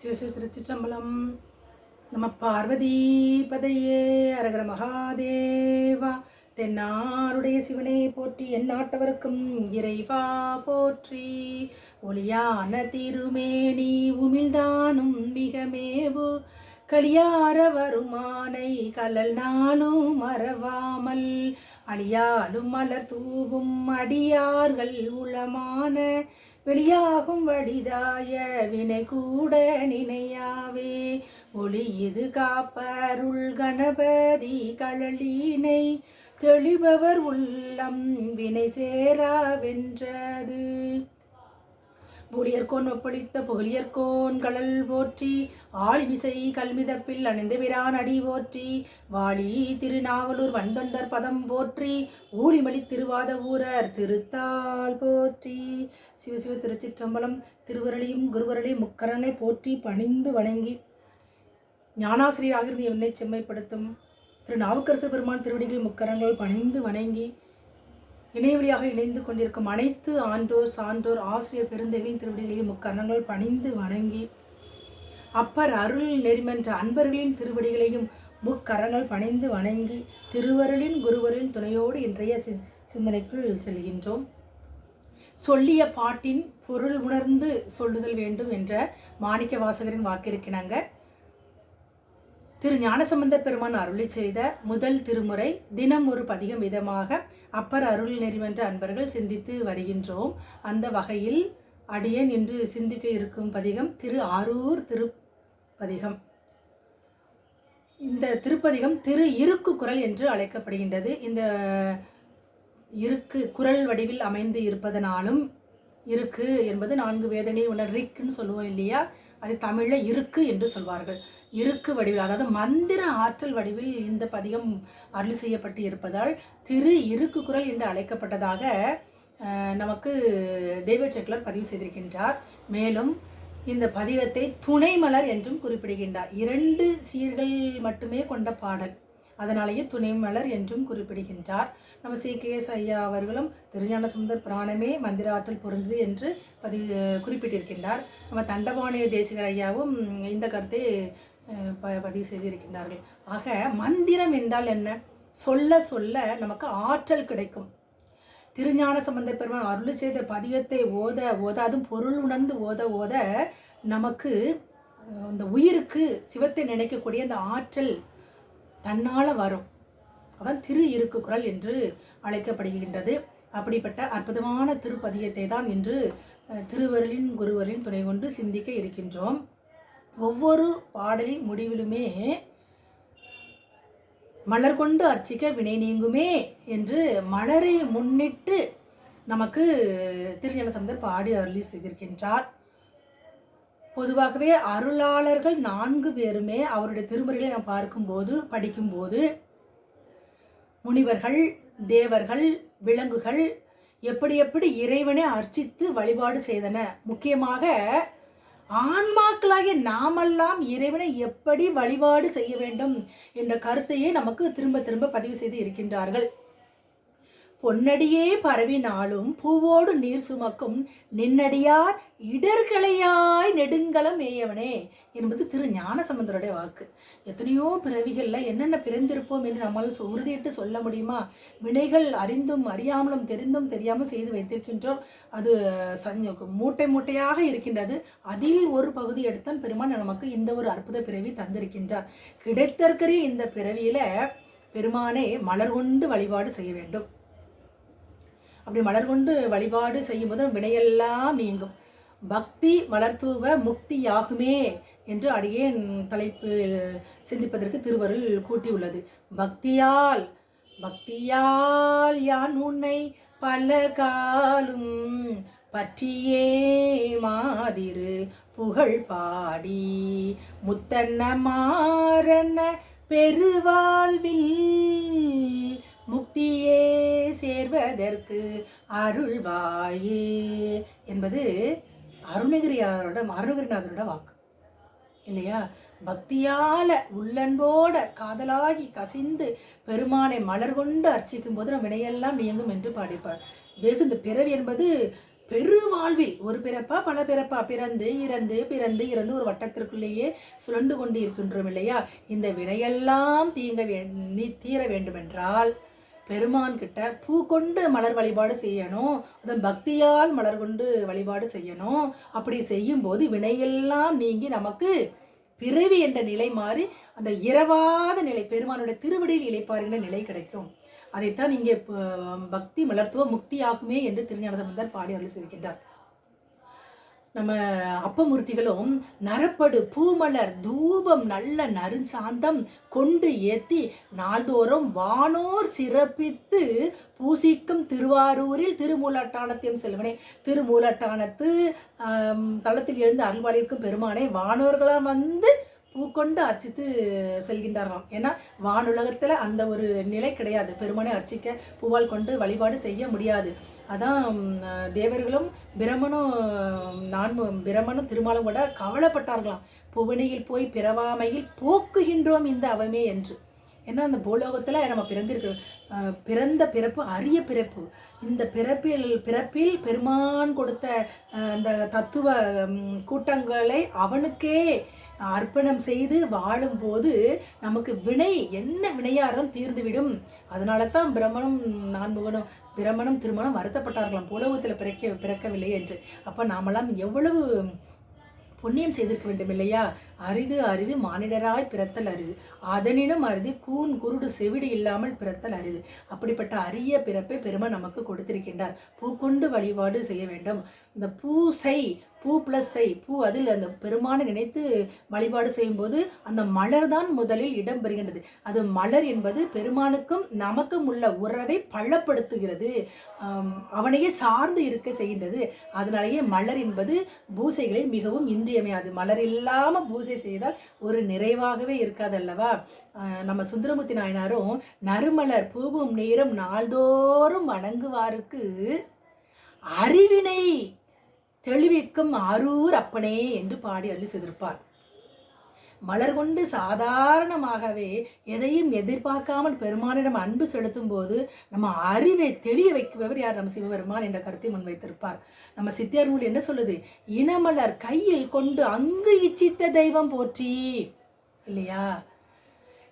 சிவசிவ திருச்சிற்றம்பலம். நம பார்வதி பதையே அரகர மகாதேவா. தென்னாருடைய சிவனை போற்றி எந்நாட்டவருக்கும் இறைவா போற்றி. ஒளியான திருமேனி உமிழ்தானும் மிகமேவு களியார வருமானை கலல் நாளும் மறவாமல் அழியாலும் மலர் தூவும் அடியார்கள் உளமான வெளியாகும் வடிதாய வினை கூட நினையாவே. ஒளி இது காப்பருள் கணபதி கழலினை தெளிபவர் உள்ளம் வினை சேரா வென்றது. புலியர்கோன் ஒப்பளித்த புகழியர்கோன் கடல் போற்றி. ஆளிமிசை கல்மிதப்பில் அணிந்த பிரான் அடி போற்றி. வாழி திருநாவலூர் வந்தொண்டர் பதம் போற்றி. ஊழிமலி திருவாத ஊரர் திருத்தாள் போற்றி. சிவசிவ திருச்சிற்றம்பலம். திருவரளியும் குருவரளையும் முக்கரங்கள் போற்றி பணிந்து வணங்கி ஞானாசிரியராக இருந்து என்னை செம்மைப்படுத்தும் திரு நாவுக்கரசு பெருமான் திருவடிகள் முக்கரங்கள் பணிந்து வணங்கி இணையவழியாக இணைந்து கொண்டிருக்கும் அனைத்து ஆண்டோர் சான்றோர் ஆசிரியர் பெருந்தைகளின் திருவடிகளையும் முக்கரணங்கள் பணிந்து வணங்கி அப்பர் அருள் நெறிமென்ற அன்பர்களின் திருவடிகளையும் முக்கரங்கள் பணிந்து வணங்கி திருவருளின் குருவரின் துணையோடு இன்றைய சிந்தனைக்குள் செல்கின்றோம். சொல்லிய பாட்டின் பொருள் உணர்ந்து சொல்லுதல் வேண்டும் என்ற மாணிக்க வாசகரின் வாக்கிருக்கினாங்க. திரு ஞானசம்பந்தர் பெருமான் அருளி செய்த முதல் திருமுறை தினம் ஒரு பதிகம் விதமாக அப்பர் அருள் நெறிவென்ற அன்பர்கள் சிந்தித்து வருகின்றோம். அந்த வகையில் அடியேன் இன்று சிந்திக்க இருக்கும் பதிகம் திரு ஆரூர் திருப்பதிகம். இந்த திருப்பதிகம் திரு இருக்கு குரல் என்று அழைக்கப்படுகின்றது. இந்த இருக்கு குரல் வடிவில் அமைந்து இருப்பதனாலும் இருக்கு என்பது 4 வேதங்களில் உள்ள ரிக்குன்னு சொல்லுவோம் இல்லையா, அது தமிழில் இருக்கு என்று சொல்வார்கள். இருக்கு வடிவில், அதாவது மந்திர ஆற்றல் வடிவில் இந்த பதிகம் அருள் செய்யப்பட்டு இருப்பதால் திரு இருக்கு குரல் என்று அழைக்கப்பட்டதாக நமக்கு தெய்வ செக்குலர் பதிவு செய்திருக்கின்றார். மேலும் இந்த பதிகத்தை துணைமலர் என்றும் குறிப்பிடுகின்றார். 2 சீர்கள் மட்டுமே கொண்ட பாடல், அதனாலேயே துணைமலர் என்றும் குறிப்பிடுகின்றார். நம்ம CKS ஐயா அவர்களும் திருஞான சுந்தர் பிராணமே மந்திர ஆற்றல் பொருந்தது என்று குறிப்பிட்டிருக்கின்றார். நம்ம தண்டபாணிய தேசிகர் ஐயாவும் இந்த கருத்தை பதிவு செய்திருக்கின்றார்கள். ஆக மந்திரம் என்றால் என்ன? சொல்ல சொல்ல நமக்கு ஆற்றல் கிடைக்கும். திருஞான சம்பந்தர் பெருமான் அருள் செய்த பதிகத்தை ஓத ஓத, அதுவும் பொருள் உணர்ந்து ஓத ஓத நமக்கு அந்த உயிருக்கு சிவத்தை நினைக்கக்கூடிய அந்த ஆற்றல் தன்னால் வரும். அதான் திரு இருக்கு குரல் என்று அழைக்கப்படுகின்றது. அப்படிப்பட்ட அற்புதமான திருப்பதிகத்தை தான் இன்று திருவருளின் குருவரின் துணை கொண்டு சிந்திக்க இருக்கின்றோம். ஒவ்வொரு பாடலின் முடிவிலுமே மலர் கொண்டு அர்ச்சிக்க வினை நீங்குமே என்று மலரை முன்னிட்டு நமக்கு திருஞான சம்பந்தர் பாடி அருளி செய்திருக்கின்றார். பொதுவாகவே அருளாளர்கள் 4 பேருமே அவருடைய திருமுறைகளை நாம் பார்க்கும்போது படிக்கும்போது முனிவர்கள், தேவர்கள், விலங்குகள் எப்படி எப்படி இறைவனை அர்ச்சித்து வழிபாடு செய்தன, முக்கியமாக ஆன்மாக்களாகிய நாமெல்லாம் இறைவனை எப்படி வழிபாடு செய்ய வேண்டும் என்ற கருத்தையே நமக்கு திரும்ப திரும்ப பதிவு செய்து இருக்கின்றார்கள். பொன்னடியே பரவினாலும் பூவோடு நீர் சுமக்கும் நின்னடியார் இடர்களையாய் நெடுங்கலம் மேயவனே என்பது திரு ஞானசம்பந்தருடைய வாக்கு. எத்தனையோ பிறவிகளில் என்னென்ன பிறந்திருப்போம் என்று நம்மால் உறுதியிட்டு சொல்ல முடியுமா? வினைகள் அறிந்தும் அறியாமலும் தெரிந்தும் தெரியாமல் செய்து வைத்திருக்கின்றோம். அது மூட்டை மூட்டையாக இருக்கின்றது. அதில் ஒரு பகுதி எடுத்தான் பெருமான் நமக்கு இந்த ஒரு அற்புத பிறவி தந்திருக்கின்றார். கிடைத்திருக்கிற இந்த பிறவியில பெருமானை மலர் கொண்டு வழிபாடு செய்ய வேண்டும். அப்படி மலர் கொண்டு வழிபாடு செய்யும்போது வினையெல்லாம் நீங்கும். பக்தி மலர்தூவ முக்தியாகுமே என்று அடியேன் தலைப்பில் சிந்திப்பதற்கு திருவருள் கூட்டியுள்ளது. பக்தியால் பக்தியால் யான் உன்னை பல காலும் பற்றியே மாதிரு புகழ் பாடி முத்தன்ன மாறன்ன பெருவாழ்வில் முக்தியே சேர்வதற்கு அருள்வாயே என்பது அருணகிரிநாதரோட வாக்கு இல்லையா? பக்தியால உள்ளன்போட காதலாகி கசிந்து பெருமானை மலர் கொண்டு அர்ச்சிக்கும் போது நம் வினையெல்லாம் நீங்கும் என்று பாடிப்பார். வெகு இந்த பிறவி என்பது பெருவாழ்வில் ஒரு பிறப்பா பல பிறப்பா பிறந்து இறந்து பிறந்து இறந்து ஒரு வட்டத்திற்குள்ளேயே சுழண்டு கொண்டு இருக்கின்றோம் இல்லையா? இந்த வினையெல்லாம் தீர வேண்டுமென்றால் பெருமான் கிட்ட பூ கொண்டு மலர் வழிபாடு செய்யணும், அதன் பக்தியால் மலர் கொண்டு வழிபாடு செய்யணும். அப்படி செய்யும் போது வினையெல்லாம் நீங்கி நமக்கு பிறவி என்ற நிலை மாறி அந்த இரவாத நிலை, பெருமானுடைய திருவடியில் இளைப்பாருகின்ற நிலை கிடைக்கும். அதைத்தான் இங்கே பக்தி மலர்த்துவ முக்தியாகுமே என்று திருஞானசம்பந்தர் பாடி அருள் செய்கின்றார். நம்ம அப்பமூர்த்திகளும் நரப்படு பூமலர் தூபம் நல்ல நறுசாந்தம் கொண்டு ஏத்தி நாள்தோறும் வானோர் சிறப்பித்து பூசிக்கும் திருவாரூரில் திருமூலட்டானத்தையும் செல்வனே. திருமூலட்டானத்து தளத்தில் எழுந்து அருள்வாளிக்கும் பெருமானை வானோர்களாம் வந்து பூக்கொண்டு அர்ச்சித்து செல்கின்றார்களாம். ஏன்னா வானுலகத்தில் அந்த ஒரு நிலை கிடையாது, பெருமானை அர்ச்சிக்க பூவால் கொண்டு வழிபாடு செய்ய முடியாது. அதான் தேவர்களும் பிரமனும் திருமாலும் கூட கவலைப்பட்டார்களாம், புவனியில் போய் பிறவாமையில் போக்குகின்றோம் இந்த அவமே என்று. ஏன்னா அந்த பூலோகத்தில் நம்ம பிறந்த பிறப்பு அரிய பிறப்பு. இந்த பிறப்பில் பெருமான் கொடுத்த அந்த தத்துவ கூட்டங்களை அவனுக்கே அர்ப்பணம் செய்து வாழும்போது நமக்கு வினை என்ன வினையாரம் தீர்ந்துவிடும். அதனால தான் பிரமனும் திருமணம் வருத்தப்பட்டார்களாம், பூலோகத்தில் பிறக்கவில்லை என்று. அப்போ நாமெல்லாம் எவ்வளவு புண்ணியம் செய்திருக்க வேண்டும் இல்லையா? அரிது அரிது மானிடராய் பிறத்தல் அரிது, அதனினும் அரிது கூன் குருடு செவிடு இல்லாமல் பிறத்தல் அரிது. அப்படிப்பட்ட அரிய பிறப்பை பெருமான் நமக்கு கொடுத்திருக்கின்றார். பூ கொண்டு வழிபாடு செய்ய வேண்டும். இந்த பூசை, பூ பிளஸ் சை, பூ அதில் அந்த பெருமானை நினைத்து வழிபாடு செய்யும்போது அந்த மலர் தான் முதலில் இடம் பெறுகின்றது. அது மலர் என்பது பெருமானுக்கும் நமக்கும் உள்ள உறவை பள்ளப்படுத்துகிறது, அவனையே சார்ந்து இருக்க செய்கின்றது. அதனாலேயே மலர் என்பது பூசைகளில் மிகவும் இன்றியமையாது. மலர் இல்லாமல் பூசை செய்தால் ஒரு நிறைவாகவே இருக்காதல்லவா? நம்ம சுந்தரமூர்த்தி நாயனாரும் நறுமலர் பூவும் நீரும் நாள்தோறும் வணங்குவாருக்கு அறிவினை தெளிவிக்கும் அரூர் அப்பனே என்று பாடி அருளி செய்திருப்பார். மலர் கொண்டு சாதாரணமாகவே எதையும் எதிர்பார்க்காமல் பெருமானிடம் அன்பு செலுத்தும் போது நம்ம அறிவை தெளிய வைப்பவர் யார்? நம்ம சிவபெருமான் என்ற கருத்தை முன்வைத்திருப்பார். நம்ம சித்தியார் நூல் என்ன சொல்லுது? இனமலர் கையில் கொண்டு அங்கு இச்சித்த தெய்வம் போற்றி, இல்லையா?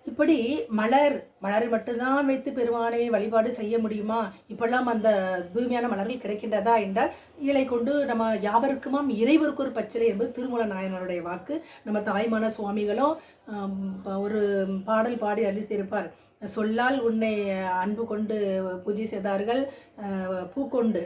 இப்படி மலரை மட்டும்தான் வைத்து பெருமானை வழிபாடு செய்ய முடியுமா? இப்பெல்லாம் அந்த தூய்மையான மலர்கள் கிடைக்கின்றதா என்றால், இலை கொண்டு நம்ம யாவருக்குமாம் இறைவருக்கு ஒரு பச்சிலை என்பது திருமூல நாயனருடைய வாக்கு. நம்ம தாய்மான சுவாமிகளும் ஒரு பாடல் பாடி அருளி செய்திருப்பார். சொல்லால் உன்னை அன்பு கொண்டு பூஜை செய்தார்கள், பூக்கொண்டு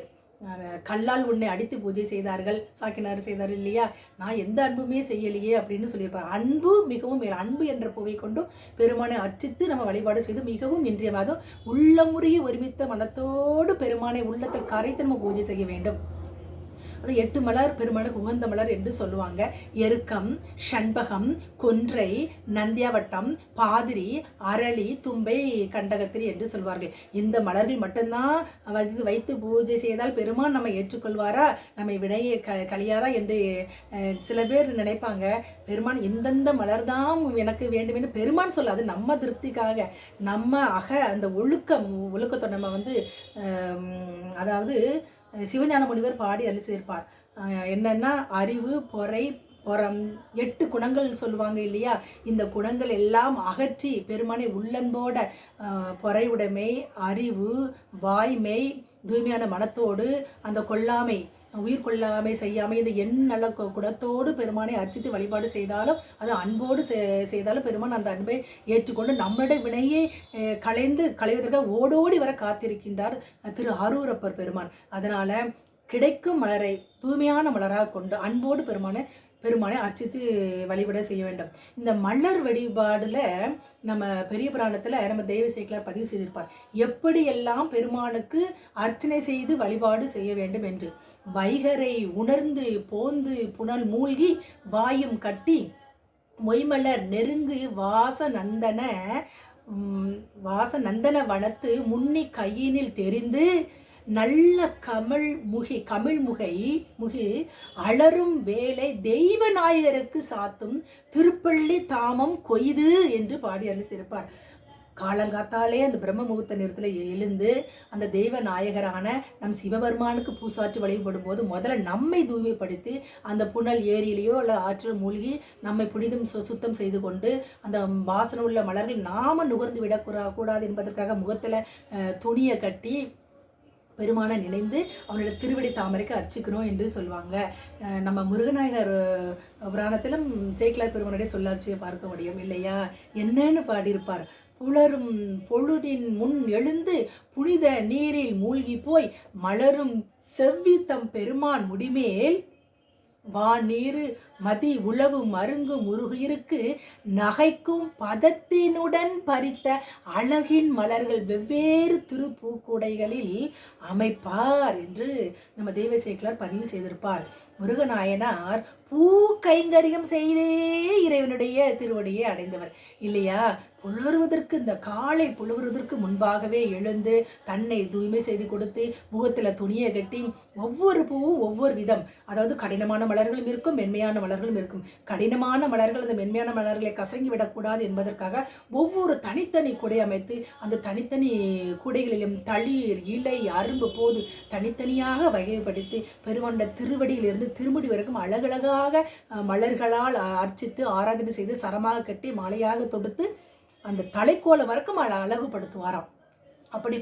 கல்லால் உன்னை அடித்து பூஜை செய்தார்கள், சாக்கினார் செய்தார் இல்லையா? நான் எந்த அன்புமே செய்யலையே அப்படின்னு சொல்லியிருப்பார். அன்பு மிகவும் அன்பு என்ற பூவை கொண்டும் பெருமானை அர்ச்சித்து நம்ம வழிபாடு செய்து மிகவும் இன்றியமாதும் உள்ளமுறையை ஒருமித்த மனத்தோடு பெருமானை உள்ளத்தில் கரைத்து நம்ம பூஜை செய்ய வேண்டும். அது 8 மலர் பெருமானுக்கு உகந்த மலர் என்று சொல்லுவாங்க. எருக்கம், ஷண்பகம், கொன்றை, நந்தியாவட்டம், பாதிரி, அரளி, தும்பை, கண்டகத்திரி என்று சொல்வார்கள். இந்த மலர்கள் மட்டும்தான் வைத்து பூஜை செய்தால் பெருமான் நம்ம ஏற்றுக்கொள்வாரா, நம்ம வினையை கழியாரா என்று சில பேர் நினைப்பாங்க. பெருமான் இந்தந்த மலர் தான் எனக்கு வேண்டும் என்று பெருமான் சொல்லாது, நம்ம திருப்திக்காக நம்ம அந்த ஒழுக்கத்தை நம்ம அதாவது சிவஞான முனிவர் பாடி அருளி செய்திருப்பார். என்னன்னா அறிவு, பொறை, புறம் 8 குணங்கள் சொல்லுவாங்க இல்லையா? இந்த குணங்கள் எல்லாம் அகற்றி பெருமானை உள்ளன்போட பொறையுடைமை, அறிவு, வாய்மை, தூய்மையான மனத்தோடு அந்த கொல்லாமை, உயிர் கொள்ளாமை செய்யாமை, இந்த நல்ல குணத்தோடு பெருமானை அர்ச்சித்து வழிபாடு செய்தாலும், அது அன்போடு செய்தாலும் பெருமான் அந்த அன்பை ஏற்றுக்கொண்டு நம்மளுடைய வினையை களைவதற்காக ஓடோடி வர காத்திருக்கின்றார் திரு அரூரப்பர் பெருமான். அதனால கிடைக்கும் மலரை தூய்மையான மலராக கொண்டு அன்போடு பெருமானை அர்ச்சித்து வழிபட செய்ய வேண்டும். இந்த மலர் வழிபாடுல நம்ம பெரிய புராணத்தில் நம்ம தெய்வ சேக்கிலார் பதிவு செய்திருப்பார், எப்படியெல்லாம் பெருமானுக்கு அர்ச்சனை செய்து வழிபாடு செய்ய வேண்டும் என்று. வைகரை உணர்ந்து போந்து புனல் மூழ்கி வாயும் கட்டி மொய்மலர் நெருங்கு வாச நந்தன வனத்து முன்னி கையினில் தெரிந்து நல்ல முகில் அலரும் வேலை தெய்வநாயகருக்கு சாத்தும் திருப்பள்ளி தாமம் கொய்து என்று பாடி அருளியிருப்பார். காலங்காத்தாலே அந்த பிரம்ம முகூர்த்த நேரத்தில் எழுந்து அந்த தெய்வ நாயகரான நம் சிவபெருமானுக்கு பூசாற்றி வழிபடும் போது முதல்ல நம்மை தூய்மைப்படுத்தி அந்த புனல் ஏரியிலேயோ அல்ல ஆற்றில் மூழ்கி நம்மை புனிதம் சுத்தம் செய்து கொண்டு அந்த வாசனை உள்ள மலர்கள் நாம நுகர்ந்து விடக்கூடாது என்பதற்காக முகத்தில் துணியை கட்டி பெருமானை நினைந்து அவனோட திருவடி தாமரைக்கு அர்ச்சிக்கணும் என்று சொல்லுவாங்க. நம்ம முருகநாயனர் புராணத்திலும் சேக்கிலார் பெருமானுடைய சொல்லாட்சியை பார்க்க முடியும் இல்லையா? என்னன்னு பாடியிருப்பார். புலரும் பொழுதின் முன் எழுந்து புனித நீரில் மூழ்கி போய் மலரும் செவ்வித்தம் பெருமான் முடிமேல் வாநீரு மதி உளவு மருங்கு முருகிருக்கு நகைக்கும் பதத்தினுடன் பறித்த அழகின் மலர்கள் வெவ்வேறு திருப்பூக்குடைகளில் அமைப்பார் என்று நம்ம தேவசேக்கலார் பதிவு செய்திருப்பார். முருகநாயனார் பூ கைங்கரியம் செய்தே இறைவனுடைய திருவடியை அடைந்தவர் இல்லையா? புலருவதற்கு இந்த காலை புலருவதற்கு முன்பாகவே எழுந்து தன்னை தூய்மை செய்து கொடுத்து முகத்தில் துணியை கட்டி ஒவ்வொரு பூவும் ஒவ்வொரு விதம், அதாவது கடினமான மலர்களும் இருக்கும் மென்மையான மலர்களும் இருக்கும். கடினமான மலர்கள் அந்த மென்மையான மலர்களை கசங்கி விடக்கூடாது என்பதற்காக ஒவ்வொரு தனித்தனி குடை அமைத்து அந்த தனித்தனி குடைகளிலும் தளிர் இலை அரும்பு போது தனித்தனியாக வகைப்படுத்தி பெருமாண்ட திருவடியிலிருந்து திருமுடி வரைக்கும் அழகழகாக மலர்களால் அர்ச்சித்து ஆராதனை செய்து சரமாக கட்டி மாலையாக தொடுத்து அந்த தலைக்கோல வரைக்கும் அழகுபடுத்துவாராம். அப்படி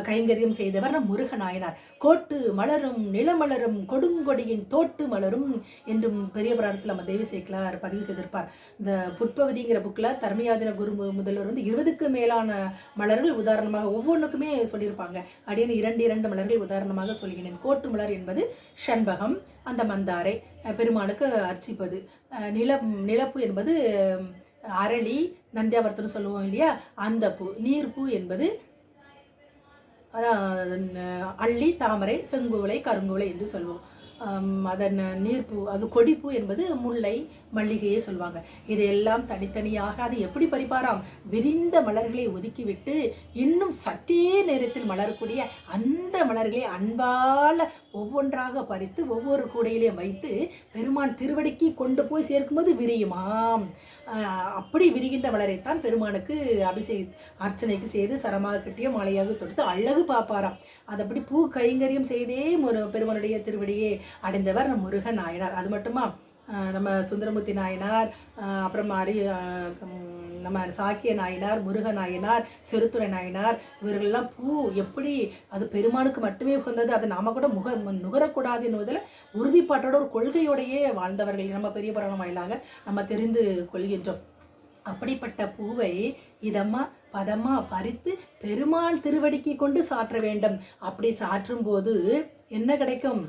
கைங்கரியம் செய்தவர் நம் முருகநாயனார். கோட்டு மலரும் நிலமலரும் கொடுங்கொடியின் தோட்டு மலரும் என்றும் பெரிய புராணத்தில் நம்ம தேவசேக்கலார் பதிவு செய்திருப்பார். இந்த புட்பவதிங்கிற புக்கில் தர்மயாதின குரு முதல்வர் 20க்கு மேலான மலர்கள் உதாரணமாக ஒவ்வொன்றுக்குமே சொல்லியிருப்பாங்க. அப்படின்னு 2 மலர்கள் உதாரணமாக சொல்கிறேன். கோட்டு மலர் என்பது ஷண்பகம், அந்த மந்தாரை பெருமானுக்கு அர்ச்சிப்பது. நிலப்பு என்பது அரளி, நந்தியாவர்த்தனம் சொல்லுவோம் இல்லையா, அந்த பூ. நீர்ப்பூ என்பது அள்ளி, தாமரை, செங்குவளை, கருங்குவளை என்று சொல்வோம். அதன் நீர்ப்பூ, அது கொடிப்பூ என்பது முல்லை, மல்லிகையே சொல்லுவாங்க. இதையெல்லாம் தனித்தனியாக அது எப்படி பறிப்பாராம்? விரிந்த மலர்களை ஒதுக்கிவிட்டு இன்னும் சற்றே நேரத்தில் மலரக்கூடிய அந்த மலர்களை அன்பால் ஒவ்வொன்றாக பறித்து ஒவ்வொரு கூடையிலையும் வைத்து பெருமான் திருவடிக்கு கொண்டு போய் சேர்க்கும்போது விரியுமாம். அப்படி விரிகின்ற மலரைத்தான் பெருமானுக்கு அர்ச்சனைக்கு செய்து சரமாக கட்டிய மாலையாக தொடுத்து அழகு பார்ப்பாராம். அது அப்படி பூ கைங்கரியம் செய்தே பெருமானுடைய திருவடியை அடைந்தவர் நம் முருகன் நாயனார். அது மட்டுமா, நம்ம சுந்தரமூர்த்தி நாயனார், அப்புறம் நம்ம சாக்கிய நாயனார், முருக நாயனார், செருத்துறை நாயனார், இவர்களெல்லாம் பூ எப்படி அது பெருமானுக்கு மட்டுமே உகந்தது, அதை நாம கூட நுகரக்கூடாது என்பதில் உறுதிப்பாட்டோட ஒரு கொள்கையோடையே வாழ்ந்தவர்கள் நம்ம பெரிய புராணம் வாயிலாக நம்ம தெரிந்து கொள்கின்றோம். அப்படிப்பட்ட பூவை இதமா பதமா பறித்து பெருமான் திருவடிக்கு கொண்டு சாற்ற வேண்டும். அப்படி சாற்றும் போது என்ன கிடைக்கும்?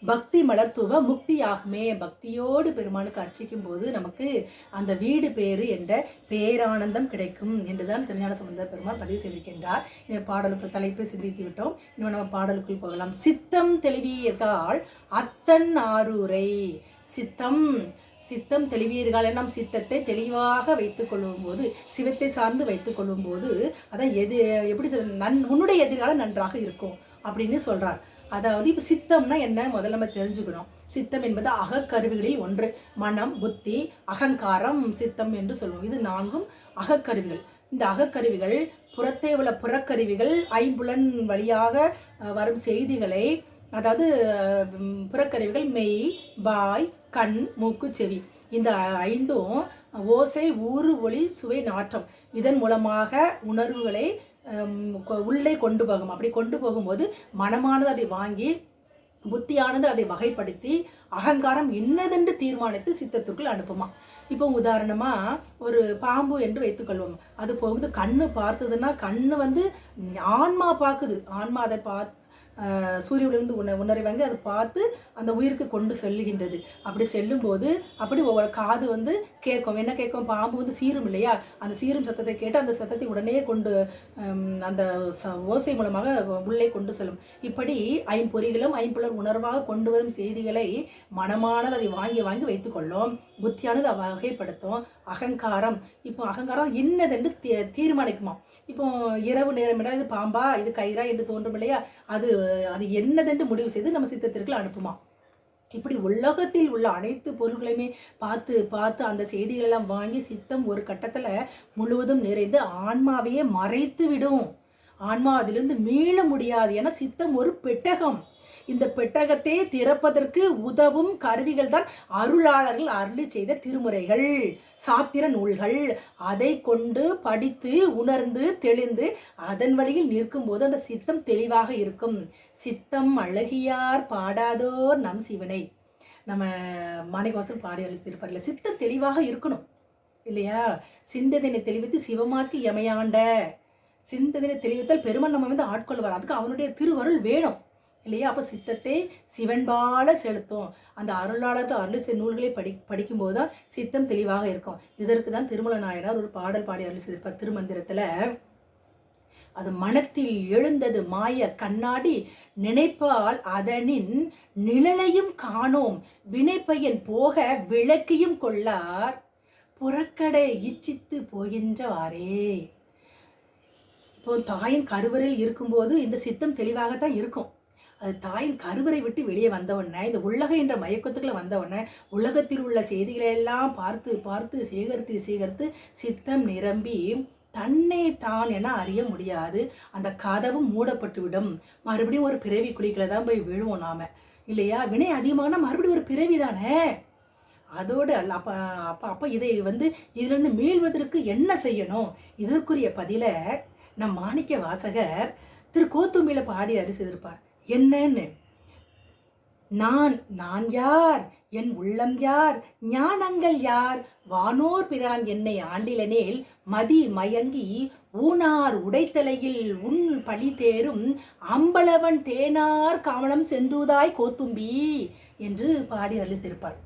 பக்தி மலர்த்துவ முக்தியாகுமே. பக்தியோடு பெருமானுக்கு அர்ச்சிக்கும் போது நமக்கு அந்த வீடு பேறு என்ற பேரானந்தம் கிடைக்கும் என்றுதான் திருஞான சம்பந்த பெருமாள் பதிவு செய்திருக்கின்றார். இந்த பாடலுக்குள் தலைப்பை சிந்தித்து விட்டோம். இன்னும் நம்ம பாடலுக்குள் போகலாம். சித்தம் தெளிவீர்கள் அத்தன் ஆரூரை. சித்தம் தெளிவீர்கள். நம் சித்தத்தை தெளிவாக வைத்துக் கொள்ளும் போது, சிவத்தை சார்ந்து வைத்துக் கொள்ளும் போது அதான் எப்படி உன்னுடைய எதிர்காலம் நன்றாக இருக்கும் அப்படின்னு சொல்றார். அதாவது இப்போ சித்தம்னா என்ன முதல்ல நம்ம தெரிஞ்சுக்கணும். சித்தம் என்பது அகக்கருவிகளில் ஒன்று. மனம், புத்தி, அகங்காரம் சித்தம் என்று சொல்லுவோம். இது 4ம் அகக்கருவிகள். இந்த அகக்கருவிகள் புறத்தே உள்ள புறக்கருவிகள் ஐம்புலன் வழியாக வரும் செய்திகளை, அதாவது புறக்கருவிகள் மெய், வாய், கண், மூக்கு, செவி, இந்த 5ம் ஓசை, ஊறு, ஒளி, சுவை, நாற்றம் இதன் மூலமாக உணர்வுகளை உள்ளே கொண்டு போகும். அப்படி கொண்டு போகும்போது மனமானது அதை வாங்கி, புத்தியானது அதை வகைப்படுத்தி, அகங்காரம் இன்னதென்று தீர்மானித்து சித்தத்திற்குள் அனுப்புமா. இப்போ உதாரணமாக ஒரு பாம்பு என்று வைத்துக்கொள்வோம். அது போகும்போது கண்ணு பார்த்ததுன்னா கண்ணு ஆன்மா பார்க்குது. ஆன்மா அதை சூரியனிலிருந்து உணர்வாங்க அதை பார்த்து அந்த உயிருக்கு கொண்டு செல்லுகின்றது. அப்படி செல்லும்போது அப்படி ஒவ்வொரு காது கேட்கும். என்ன கேட்கும்? பாம்பு சீரும் இல்லையா, அந்த சீரும் சத்தத்தை கேட்டு அந்த சத்தத்தை உடனே கொண்டு அந்த ஓசை மூலமாக உள்ளே கொண்டு செல்லும். இப்படி ஐம்பொறிகளும் ஐம்புலர் உணர்வாக கொண்டு வரும் செய்திகளை மனமானது அதை வாங்கி வாங்கி வைத்துக்கொள்ளும். புத்தியானது வகைப்படுத்தும். அகங்காரம், இப்போ அகங்காரம் என்னதென்று தீர்மானிக்குமா. இப்போ இரவு நேரம் என்றால் இது பாம்பா இது கயிறா என்று தோன்றும் இல்லையா, அது என்னதென்று முடிவு செய்து நம்ம சித்தத்திற்கு அனுப்புமா. இப்படி உலகத்தில் உள்ள அனைத்து பொருள்களையுமே பார்த்து பார்த்து அந்த செய்திகளெல்லாம் வாங்கி சித்தம் ஒரு கட்டத்தில் முழுவதும் நிறைந்து ஆன்மாவையே மறைத்து விடும். ஆன்மா அதிலிருந்து மீள முடியாது. ஏன்னா சித்தம் ஒரு பெட்டகம். இந்த பெட்டகத்தை திறப்பதற்கு உதவும் கருவிகள் தான் அருளாளர்கள் அருளி செய்த திருமுறைகள், சாத்திர நூல்கள். அதை கொண்டு படித்து உணர்ந்து தெளிந்து அதன் வழியில் நிற்கும் போது அந்த சித்தம் தெளிவாக இருக்கும். சித்தம் அழகியார் பாடாதோர் நம் சிவனை நம்ம மாணிக்கவாசகர் பாடி அளித்திருப்பார்ல. சித்தம் தெளிவாக இருக்கணும் இல்லையா? சிந்தனை தெளிவித்து சிவமாக்கி எமையாண்ட, சிந்தனை தெளிவித்தால் பெருமான் நம்ம ஆட்கொள்வார். அதுக்கு அவனுடைய திருவருள் வேணும் இல்லையா? அப்போ சித்தத்தை சிவன்பால செலுத்தும். அந்த அருளாளர்கள் அருள் நூல்களை படிக்கும்போது தான் சித்தம் தெளிவாக இருக்கும். இதற்கு தான் திருமல நாயனார் ஒரு பாடல் பாடி அருள் செய்திருப்பார் திருமந்திரத்தில். அது மனத்தில் எழுந்தது மாய கண்ணாடி நினைப்பால் அதனின் நிழலையும் காணோம் வினைப்பயன் போக விளக்கியும் கொள்ளார் புறக்கடை இச்சித்து போகின்றவாறே. இப்போ தாயின் கருவறையில் இருக்கும்போது இந்த சித்தம் தெளிவாகத்தான் இருக்கும். அது தாயின் கருவறை விட்டு வெளியே வந்தவொடனே, இந்த உலக என்ற மயக்கத்துக்குள்ள வந்தவொடனே உலகத்தில் உள்ள செய்திகளை எல்லாம் பார்த்து பார்த்து சேகரித்து சித்தம் நிரம்பி தன்னை தான் என அறிய முடியாது. அந்த கதவும் மூடப்பட்டு விடும். மறுபடியும் ஒரு பிறவி குழிக்குள்ள தான் போய் விழுவோம் நாம இல்லையா? வினை அதிகமான மறுபடியும் ஒரு பிறவி தானே. அதோடு அப்போ அப்போ அப்போ இதை இதிலிருந்து மீள்வதற்கு என்ன செய்யணும்? இதற்குரிய பதிலை நம் மாணிக்க வாசகர் திரு கோத்தும்பியில் பாடி அருள் செய்திருப்பார். என்னன்னு, நான் யார், என் உள்ளம் யார், ஞானங்கள் யார், வானோர் பிரான் என்னை ஆண்டிலனேல் மதி மயங்கி ஊனார் உடைத்தலையில் உன் பழி தேரும் அம்பலவன் தேனார் காமலம் சென்றுதாய் கோத்தும்பி என்று பாடி அளித்திருப்பார்.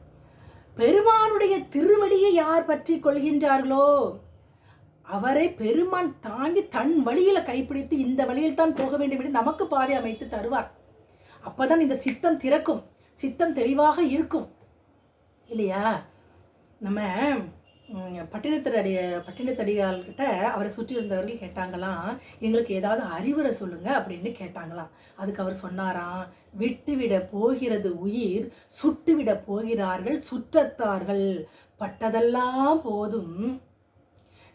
பெருமானுடைய திருவடியை யார் பற்றி கொள்கின்றார்களோ அவரை பெருமான் தாங்கி தன் வழியில கைப்பிடித்து இந்த வழியில் தான் போக வேண்டும் என்று நமக்கு பாதை அமைத்து தருவார். அப்பதான் இந்த சித்தம் திறக்கும், சித்தம் தெளிவாக இருக்கும் இல்லையா? நம்ம பட்டினத்தடிகள்கிட்ட அவரை சுற்றி இருந்தவர்கள் கேட்டாங்களாம், எங்களுக்கு ஏதாவது அறிவுரை சொல்லுங்க அப்படின்னு கேட்டாங்களாம். அதுக்கு அவர் சொன்னாராம், விட்டுவிட போகிறது உயிர், சுட்டுவிட போகிறார்கள் சுற்றத்தார்கள், பட்டதெல்லாம் போதும்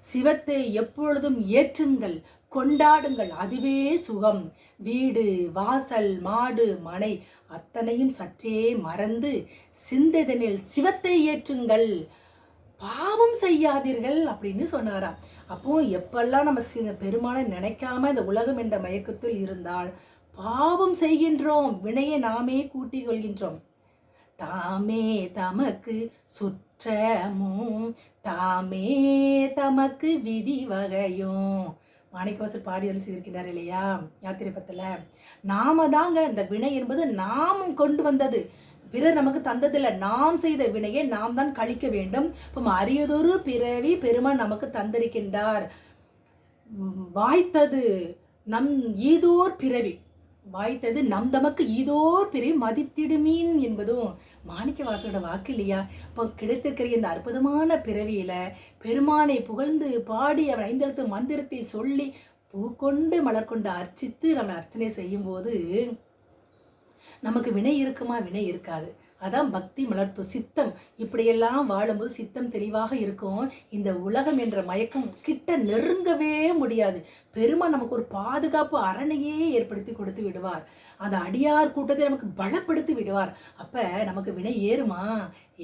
சிவத்தை எப்பொழுதும் ஏற்றுங்கள் கொண்டாடுங்கள் அதுவே சுகம், வீடு வாசல் மாடு மனை அத்தனையும் சற்றே மறந்து சிந்ததனில் சிவத்தை ஏற்றுங்கள் பாவம் செய்யாதீர்கள் அப்படின்னு சொன்னாராம். அப்போ எப்பெல்லாம் நம்ம பெருமானை நினைக்காம இந்த உலகம் என்ற மயக்கத்தில் இருந்தால் பாவம் செய்கின்றோம், வினையை நாமே கூட்டிக் கொள்கின்றோம். தாமே தமக்கு சுற்றமும் தாமே தமக்கு விதி வகையும் மாணிக்கவாசகர் பாடி அருள் செய்திருக்கிறார் இல்லையா யாத்திரை பத்தில். நாம தாங்க இந்த வினை என்பது நாமும் கொண்டு வந்தது, பிறர் நமக்கு தந்ததில்லை. நாம் செய்த வினையை நாம் தான் கழிக்க வேண்டும். இப்போ அரியதொரு பிறவி பெருமான் நமக்கு தந்திருக்கின்றார். வாய்த்தது நம் ஈதோர் பிறவி, வாய்த்தது நம் தமக்கு ஈதோர் பிறவி மதித்திடுமீன் என்பதும் மாணிக்கவாசகரோட வாக்கு இல்லையா? இப்போ கிடைத்திருக்கிற இந்த அற்புதமான பிறவியில பெருமானை புகழ்ந்து பாடி அவன் ஐந்தெழுத்து மந்திரத்தை சொல்லி பூக்கொண்டு மலர் கொண்டு அர்ச்சித்து நம்ம அர்ச்சனை செய்யும் போது நமக்கு வினை இருக்குமா? வினை இருக்காது. அதான் பக்தி மலர்த்து சித்தம். இப்படியெல்லாம் வாழும்போது சித்தம் தெளிவாக இருக்கும். இந்த உலகம் என்ற மயக்கம் கிட்ட நெருங்கவே முடியாது. பெருமான் நமக்கு ஒரு பாதுகாப்பு அரணையே ஏற்படுத்தி கொடுத்து விடுவார். அந்த அடியார் கூட்டத்தை நமக்கு பலப்படுத்தி விடுவார். அப்போ நமக்கு வினை ஏறுமா?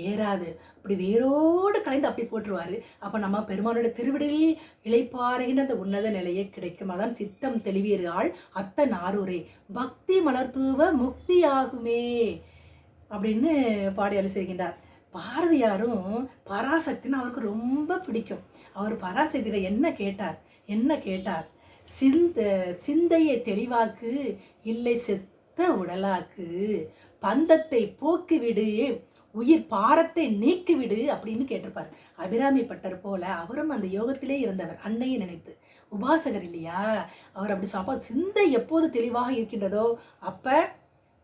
ஏறாது. அப்படி வேரோடு கலைந்து அப்படி போட்டுருவார். அப்போ நம்ம பெருமானோட திருவிடையில் இளைப்பாறுகின்ற அந்த உன்னத நிலையே கிடைக்கும். அதான் சித்தம் தெளிவீர்கள் அத்தன் ஆரூரே பக்தி மலர்த்தூவ முக்தி ஆகுமே அப்படின்னு பாடி அருள் செய்கின்றார். பாரதியாரும் பராசக்தின்னு அவருக்கு ரொம்ப பிடிக்கும். அவர் பராசக்தியில என்ன கேட்டார்? சிந்தையை தெளிவாக்கு இல்லை செத்த உடலாக்கு, பந்தத்தை போக்கிவிடு உயிர் பாரத்தை நீக்கிவிடு அப்படின்னு கேட்டிருப்பார். அபிராமி பட்டர் போல அவரும் அந்த யோகத்திலே இருந்தவர், அன்னையை நினைத்து உபாசகர் இல்லையா? அவர் அப்படி சொல்ல சிந்தை எப்போது தெளிவாக இருக்கின்றதோ அப்போ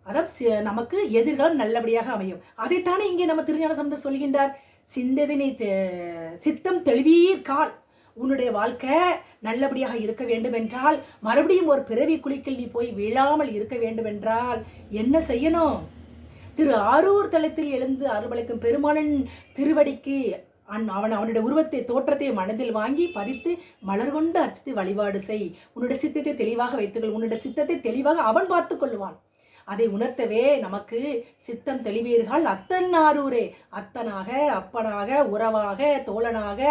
அதான் நமக்கு எதிர்காலம் நல்லபடியாக அமையும். அதைத்தானே இங்கே நம்ம திருஞான சம்பந்தர் சொல்கின்றார். சிந்தனை சித்தம் தெளிவீர்கால், உன்னுடைய வாழ்க்கை நல்லபடியாக இருக்க வேண்டும் என்றால், மறுபடியும் ஒரு பிறவி குழிக்கில் நீ போய் விழாமல் இருக்க வேண்டும் என்றால் என்ன செய்யணும்? திரு ஆரூர் தலத்தில் எழுந்து அருள்பளிக்கும் பெருமானின் திருவடிக்கு அவனுடைய உருவத்தை தோற்றத்தை மனதில் வாங்கி பதித்து மலர் கொண்டு அர்ச்சித்து வழிபாடு செய். உன்னுடைய சித்தத்தை தெளிவாக வைத்துக்கொள். உன்னுடைய சித்தத்தை தெளிவாக அவன் பார்த்து கொள்வான். அதை உணர்த்தவே நமக்கு சித்தம் தெளிவீர்கள் அத்தன் ஆரூரே. அத்தனாக, அப்பனாக, உறவாக, தோழனாக,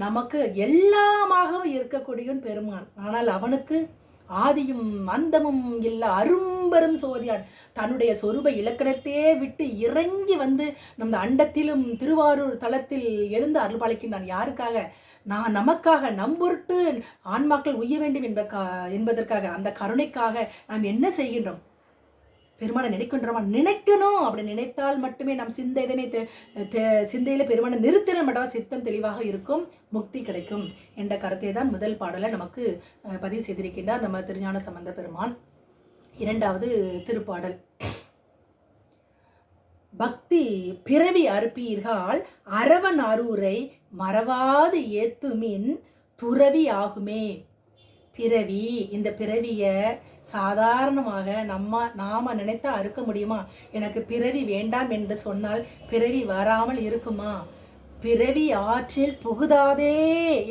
நமக்கு எல்லாமாகவும் இருக்கக்கூடியவன் பெருமான். ஆனால் அவனுக்கு ஆதியும் அந்தமும் இல்ல அரும்பெரும் சோதியான். தன்னுடைய சொரூப இலக்கணத்தையே விட்டு இறங்கி வந்து நம் அண்டத்திலும் திருவாரூர் தலத்தில் எழுந்து அருள்பாலிக்கின்றான். யாருக்காக? நமக்காக, நம்பொருட்டு ஆன்மாக்கள் உய்ய வேண்டும் என்பதற்காக, அந்த கருணைக்காக நாம் என்ன செய்கின்றோம்? பெருமானை நினைக்கின்றோமா? நினைக்கணும். அப்படி நினைத்தால் மட்டுமே நம் சிந்தையில பெருமானை நிறுத்தின மட்டும் சித்தம் தெளிவாக இருக்கும், முக்தி கிடைக்கும் என்ற கருத்தை தான் முதல் பாடலை நமக்கு பதிவு செய்திருக்கின்றார் நம்ம திருஞான சம்பந்த பெருமான். இரண்டாவது திருப்பாடல். பக்தி பிறவி அறுப்பீர்கள் அரவன் அரூரை மறவாது ஏத்துமின் துறவி ஆகுமே. பிறவி, இந்த பிறவியை சாதாரணமாக நாம நினைத்தா அறுக்க முடியுமா? எனக்கு பிறவி வேண்டாம் என்று சொன்னால் பிறவி வராமல் இருக்குமா? பிறவி ஆற்றில் புகுதாதே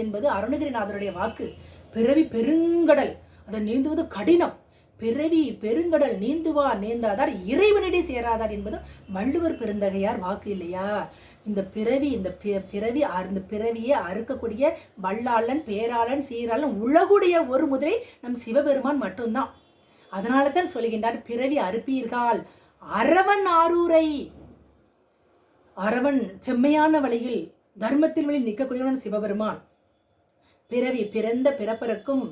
என்பது அருணகிரிநாதருடைய வாக்கு. பிறவி பெருங்கடல், அதை நீந்துவது கடினம். பிறவி பெருங்கடல் நீந்தாதார் இறைவனிடை சேராதார் என்பது வள்ளுவர் பெருந்தகையார் வாக்கு இல்லையா? இந்த பிறவியை அறுக்கக்கூடிய வல்லாளன், பேராளன், சீராளன், உலகுடைய ஒரு முதலை நம் சிவபெருமான் மட்டும்தான். அதனால தான் சொல்கின்றார் பிறவி அறுப்பீர்கள் அரவன் ஆரூரை. அரவன் செம்மையான வழியில் தர்மத்தின் வழியில் நிற்கக்கூடியவன் சிவபெருமான். பிறந்த பிறப்பருக்கும்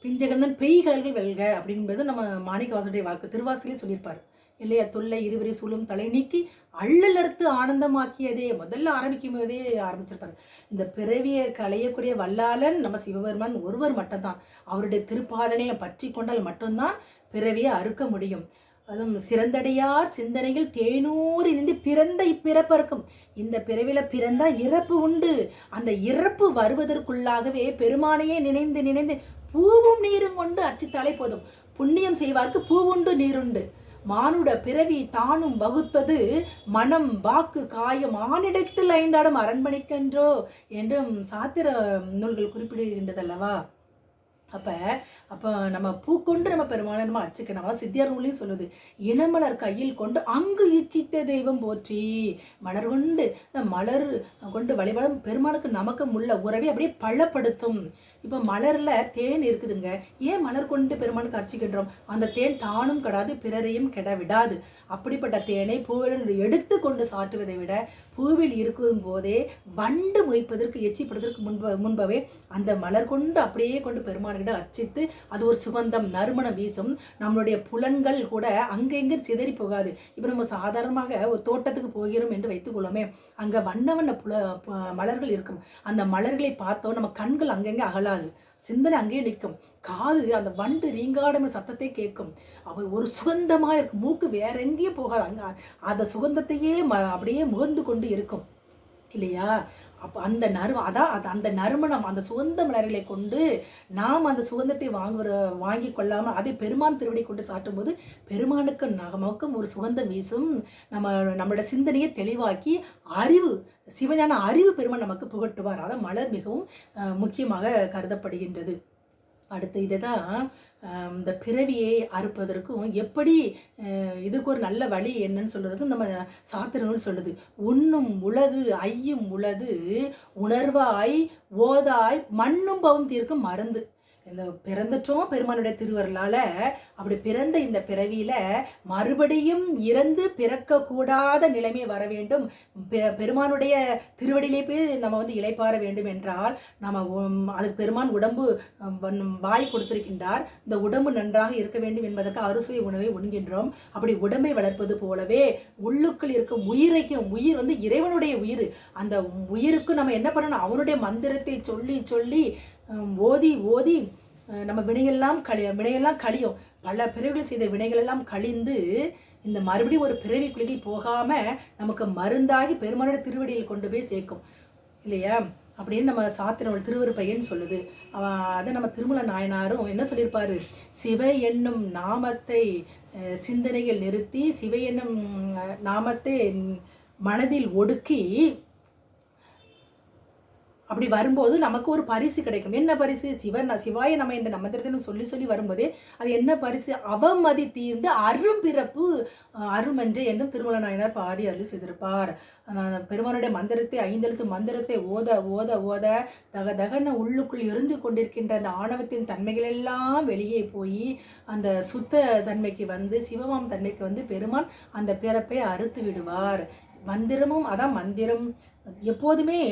பிஞ்சகந்தன் பெய்கல்கள் வெல்க அப்படின்பது நம்ம மாணிக்கவாசனுடைய வாக்கு. திருவாசலே சொல்லியிருப்பார் இல்லையா? தொல்லை இருவரை சூழும் தலை நீக்கி அள்ளலறுத்து ஆனந்தமாக்கியதே முதல்ல ஆரம்பிக்கும் போதே ஆரம்பிச்சிருப்பாரு. இந்த பிறவியை களையக்கூடிய வல்லாளன் நம்ம சிவபெருமான் ஒருவர் மட்டும்தான். அவருடைய திருப்பாதனையை பற்றி கொண்டால் மட்டும்தான் பிறவியை அறுக்க முடியும். அதுவும் சிறந்தடையார் சிந்தனைகள் தேனூறி நின்று பிறந்த இப்பிறப்பருக்கும். இந்த பிறவில பிறந்தா இறப்பு உண்டு. அந்த இறப்பு வருவதற்குள்ளாகவே பெருமானையே நினைந்து நினைந்து பூவும் நீரும் கொண்டு அர்ச்சித்தாலே போதும். புண்ணியம் செய்வார்க்கு பூவுண்டு நீருண்டு. மானுட பிறவி தானும் வகுத்தது மனம் வாக்கு காயம் ஆனிடத்தில் ஐந்தாடும் அரண்மனைக்கென்றோ என்றும் சாத்திர நூல்கள் குறிப்பிடுகின்றதல்லவா? அப்போ நம்ம பூக்கொண்டு நம்ம பெருமானை நம்ம அச்சுக்கணும். அதாவது சித்தியார் நூலையும் சொல்லுது, இனமலர் கையில் கொண்டு அங்கு இச்சித்த தெய்வம் போற்றி. மலர் கொண்டு இந்த மலர் கொண்டு வழிபடும் பெருமானுக்கு நமக்கு உள்ள உறவை அப்படியே பள்ளப்படுத்தும். இப்போ மலர்ல தேன் இருக்குதுங்க, ஏன் மலர் கொண்டு பெருமானுக்கு அர்ச்சிக்கின்றோம்? அந்த தேன் தானும் கெடாது, பிறரையும் கெட விடாது. அப்படிப்பட்ட தேனை பூவிலிருந்து எடுத்து கொண்டு சாற்றுவதை விட பூவில் இருக்கும் போதே வண்டு மொய்ப்பதற்கு எச்சிப்படுவதற்கு முன்பவே அந்த மலர் கொண்டு அப்படியே கொண்டு பெருமானிடம் அர்ச்சித்து அது ஒரு சுகந்தம் நறுமணம் வீசும். நம்மளுடைய புலன்கள் கூட அங்கெங்கே சிதறி போகாது. இப்போ நம்ம சாதாரணமாக ஒரு தோட்டத்துக்கு போகிறோம் என்று வைத்துக்கொள்ளுமே, அங்கே வண்ண வண்ண மலர்கள் இருக்கும். அந்த மலர்களை பார்த்தோம் நம்ம கண்கள் அங்கங்கே அகலாது, சிந்தனை அங்கேயே நிற்கும். காது அந்த வண்டு ரீங்காடும் சத்தத்தை கேட்கும். அவ ஒரு சுகந்தமாக இருக்கும். மூக்கு வேற எங்கேயும் போகாது, அங்கே அந்த சுகந்தத்தையே அப்படியே முகந்து கொண்டு இருக்கும் இல்லையா? அப்போ அந்த அந்த நறுமணம், அந்த சுகந்த மலர்களை கொண்டு நாம் அந்த சுகந்தத்தை வாங்கி கொள்ளாமல் அதை பெருமான் திருவடி கொண்டு சாட்டும் போது பெருமானுக்கு நமக்கும் ஒரு சுகந்தம் வீசும். நம்மளோட சிந்தனையை தெளிவாக்கி சிவஞான அறிவு பெருமான் நமக்கு புகட்டுவார். அதான் மலர் மிகவும் முக்கியமாக கருதப்படுகின்றது. அடுத்து இதை தான் இந்த பிறவியை அறுப்பதற்கும் எப்படி இதுக்கு ஒரு நல்ல வழி என்னன்னு சொல்றதுக்கும் நம்ம சாத்திர நூல் சொல்லுது. உண்ணும் உளது ஐயும் உளது உணர்வாய் ஓதாய் மண்ணும் பவும் தீர்க்கும் மருந்து. இந்த பிறந்துட்டோம் பெருமானுடைய திருவருளால். அப்படி பிறந்த இந்த பிறவியில் மறுபடியும் இறந்து பிறக்கக்கூடாத நிலைமை வர வேண்டும். பெருமானுடைய திருவடியிலே போய் நம்ம இளைப்பாற வேண்டும் என்றால் நம்ம அதுக்கு பெருமான் உடம்பு வாய் கொடுத்திருக்கின்றார். இந்த உடம்பு நன்றாக இருக்க வேண்டும் என்பதற்கு அறுசுவை உணவை உண்கின்றோம். அப்படி உடம்பை வளர்ப்பது போலவே உள்ளுக்குள் இருக்கும் உயிர் இறைவனுடைய உயிர். அந்த உயிருக்கு நம்ம என்ன பண்ணணும்? அவனுடைய மந்திரத்தை சொல்லி சொல்லி ஓதி நம்ம வினையெல்லாம் கழியும். பல பிறவிகள் செய்த வினைகள் எல்லாம் கழிந்து இந்த மறுபடியும் ஒரு பிறவி குழிகள் போகாமல் நமக்கு மருந்தாகி பெருமானோட திருவடியில் கொண்டு போய் சேர்க்கும் இல்லையா? அப்படின்னு நம்ம சாத்திரவள் திருவருப்பையன்னு சொல்லுது. அதை நம்ம திருமல நாயனாரும் என்ன சொல்லியிருப்பாரு? சிவ என்னும் நாமத்தை சிந்தனையில் நிறுத்தி சிவ என்னும் நாமத்தை மனதில் ஒடுக்கி அப்படி வரும்போது நமக்கு ஒரு பரிசு கிடைக்கும். என்ன பரிசு? சிவாய நம்ம இந்த மந்திரத்தை சொல்லி சொல்லி வரும்போதே அது என்ன பரிசு? அவமதி தீர்ந்து அரும்பிறப்பு அருமஞ்சை என்றும் திருமல நாயனார் பாடி அருள் செய்திருப்பார். பெருமானுடைய மந்திரத்தை 5 எழுத்து மந்திரத்தை ஓத ஓத ஓத தகன உள்ளுக்குள் இருந்து கொண்டிருக்கின்ற அந்த ஆணவத்தின் தன்மைகளெல்லாம் வெளியே போய் அந்த சுத்த தன்மைக்கு வந்து சிவமாம் தன்மைக்கு வந்து பெருமான் அந்த பிறப்பை அறுத்து விடுவார். மந்திரமும் அதான் மந்திரம். எப்போதுமே